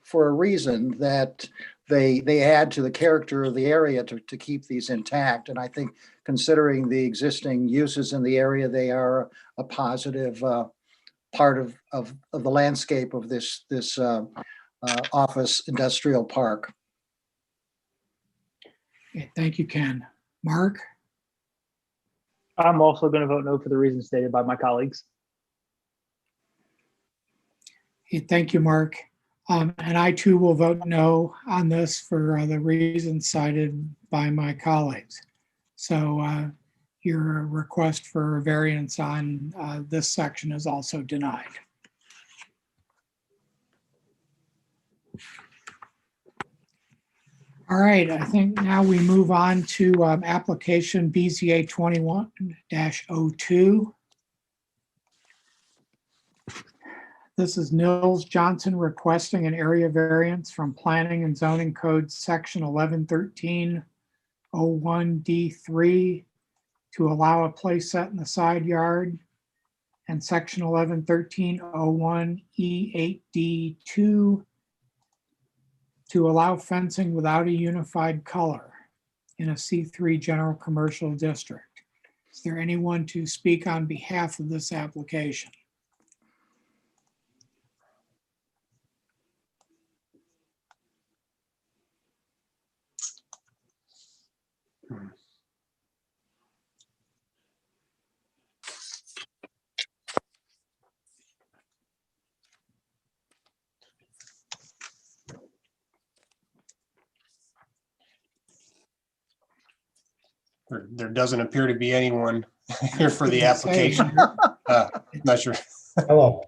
for a reason, that they add to the character of the area to keep these intact. And I think, considering the existing uses in the area, they are a positive part of the landscape of this office industrial park. Okay, thank you, Ken. Mark? I'm also going to vote no for the reasons stated by my colleagues. Thank you, Mark. And I too will vote no on this for the reasons cited by my colleagues. So your request for a variance on this section is also denied. All right, I think now we move on to application BZA 21-02. This is Nils Johnson requesting an area variance from Planning and Zoning Code Section 1113-01D3 to allow a play set in the side yard, and Section 1113-01E8D2 to allow fencing without a unified color in a C3 general commercial district. Is there anyone to speak on behalf of this application? There doesn't appear to be anyone here for the application. Not sure. Hello.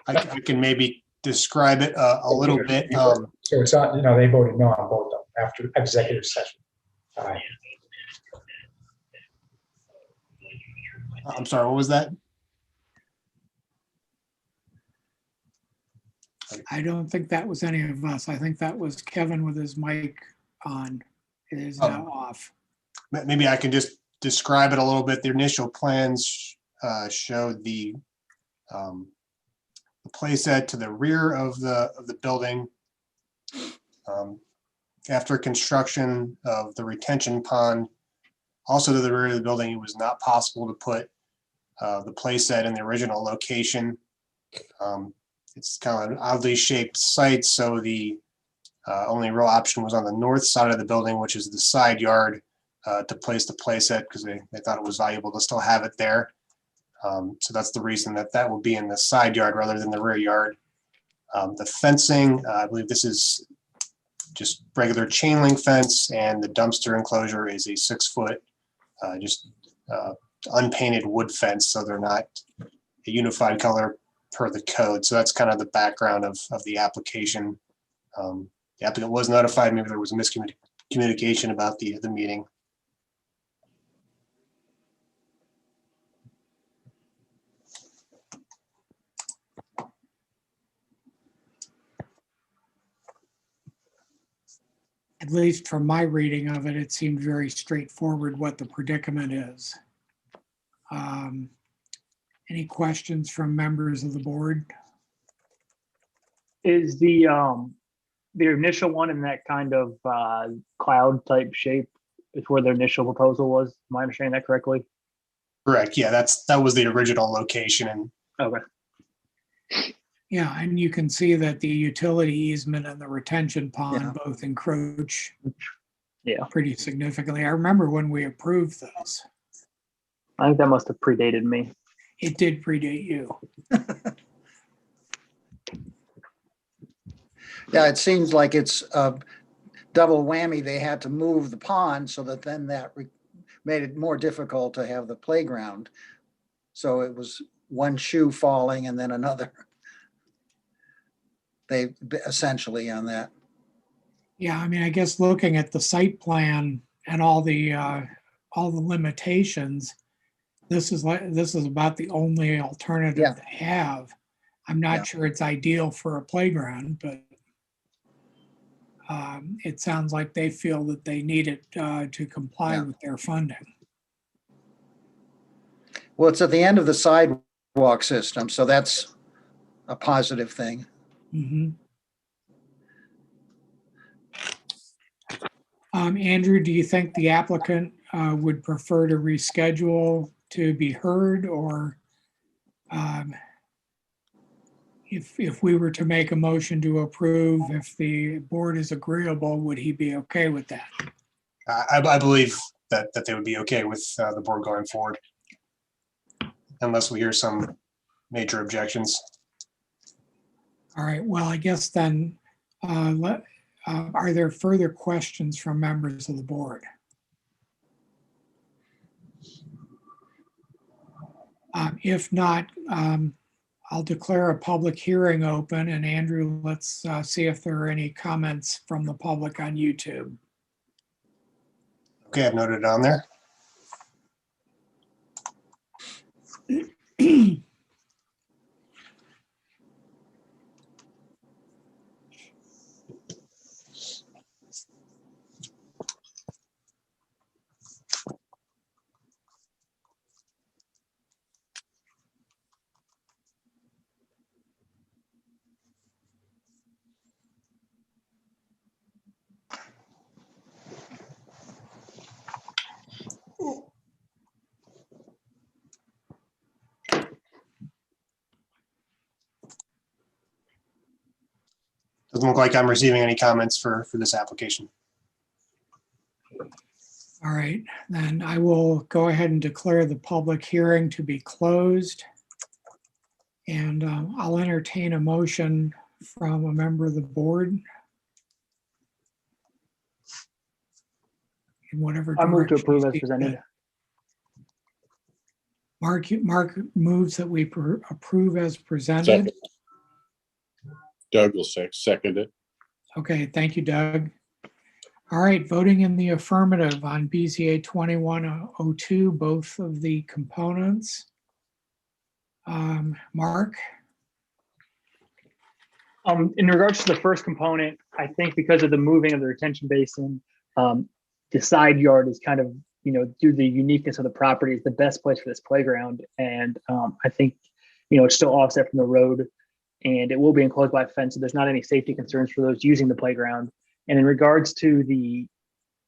I can maybe describe it a little bit. So it's not, they voted no on both of them after executive session. I'm sorry, what was that? I don't think that was any of us. I think that was Kevin with his mic on. It is now off. Maybe I can just describe it a little bit. The initial plans showed the playset to the rear of the building. After construction of the retention pond, also to the rear of the building, it was not possible to put the playset in the original location. It's kind of an oddly shaped site, so the only real option was on the north side of the building, which is the side yard, to place the playset because they thought it was valuable to still have it there. So that's the reason that will be in the side yard rather than the rear yard. The fencing, I believe this is just regular chain link fence, and the dumpster enclosure is a 6-foot, just unpainted wood fence, so they're not a unified color per the code. So that's kind of the background of the application. The applicant was notified. Maybe there was miscommunication about the meeting. At least from my reading of it, it seemed very straightforward what the predicament is. Any questions from members of the board? Is the initial one in that kind of cloud type shape is where the initial proposal was? Am I understanding that correctly? Correct. Yeah, that was the original location. And Okay. Yeah, and you can see that the utility easement and the retention pond both encroach pretty significantly. I remember when we approved those. I think that must have predated me. It did predate you. Yeah, it seems like it's a double whammy. They had to move the pond so that then that made it more difficult to have the playground. So it was one shoe falling and then another. They essentially on that. Yeah, I mean, I guess looking at the site plan and all the limitations, this is about the only alternative they have. I'm not sure it's ideal for a playground, but it sounds like they feel that they need it to comply with their funding. Well, it's at the end of the sidewalk system, so that's a positive thing. Mm-hmm. Andrew, do you think the applicant would prefer to reschedule to be heard, or if we were to make a motion to approve, if the board is agreeable, would he be okay with that? I believe that they would be okay with the board going forward. Unless we hear some major objections. All right, well, I guess then, are there further questions from members of the board? If not, I'll declare a public hearing open, and Andrew, let's see if there are any comments from the public on YouTube. Okay, I've noted it on there. Doesn't look like I'm receiving any comments for this application. All right, then I will go ahead and declare the public hearing to be closed. And I'll entertain a motion from a member of the board. In whatever I move to direction approve you as see presented. fit. Mark moves that we approve as presented. Second. Doug will second it. Okay, thank you, Doug. All right, voting in the affirmative on BZA 2102, both of the components. Mark? In regards to the first component, I think because of the moving of the retention basin, the side yard is kind of, due to the uniqueness of the property, is the best place for this playground. And I think, it's still offset from the road, and it will be enclosed by a fence, so there's not any safety concerns for those using the playground. And in regards to the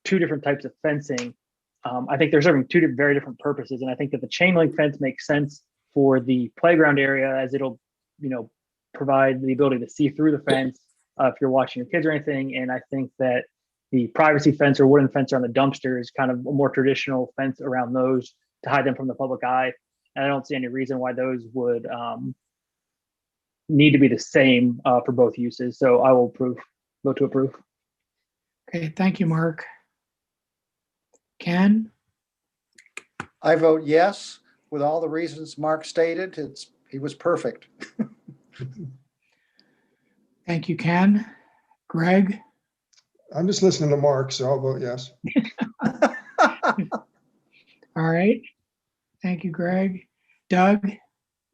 two different types of fencing, I think they're serving two very different purposes. And I think that the chain link fence makes sense for the playground area, as it'll, provide the ability to see through the fence if you're watching your kids or anything. And I think that the privacy fence or wooden fence around the dumpster is kind of a more traditional fence around those to hide them from the public eye. And I don't see any reason why those would need to be the same for both uses. So I will vote to approve. Okay, thank you, Mark. Ken? I vote yes, with all the reasons Mark stated. He was perfect. Thank you, Ken. Greg? I'm just listening to Mark, so I'll vote yes. All right. Thank you, Greg. Doug?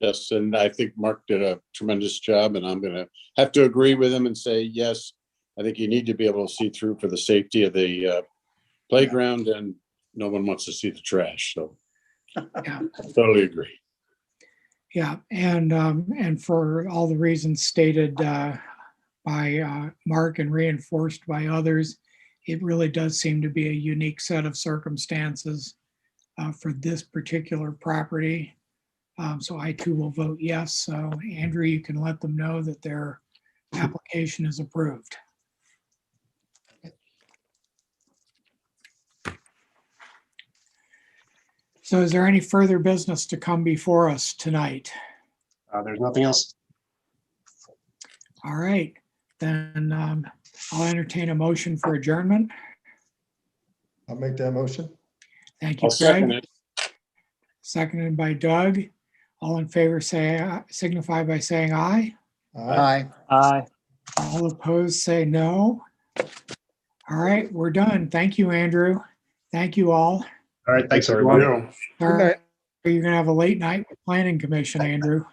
Yes, and I think Mark did a tremendous job, and I'm gonna have to agree with him and say, yes, I think you need to be able to see through for the safety of the playground, and no one wants to see the trash, so Yeah. I totally agree. Yeah, and for all the reasons stated by Mark and reinforced by others, it really does seem to be a unique set of circumstances for this particular property. So I too will vote yes. So Andrew, you can let them know that their application is approved. So is there any further business to come before us tonight? There's nothing else. All right, then I'll entertain a motion for adjournment. I'll make that motion. Thank you, I'll second Craig. it. Seconded by Doug. All in favor, signify by saying aye. Aye. Aye. All opposed, say no. All right, we're done. Thank you, Andrew. Thank you all. All right, thanks, everyone. everyone. Sorry, you're gonna have a late night with planning commission, Andrew.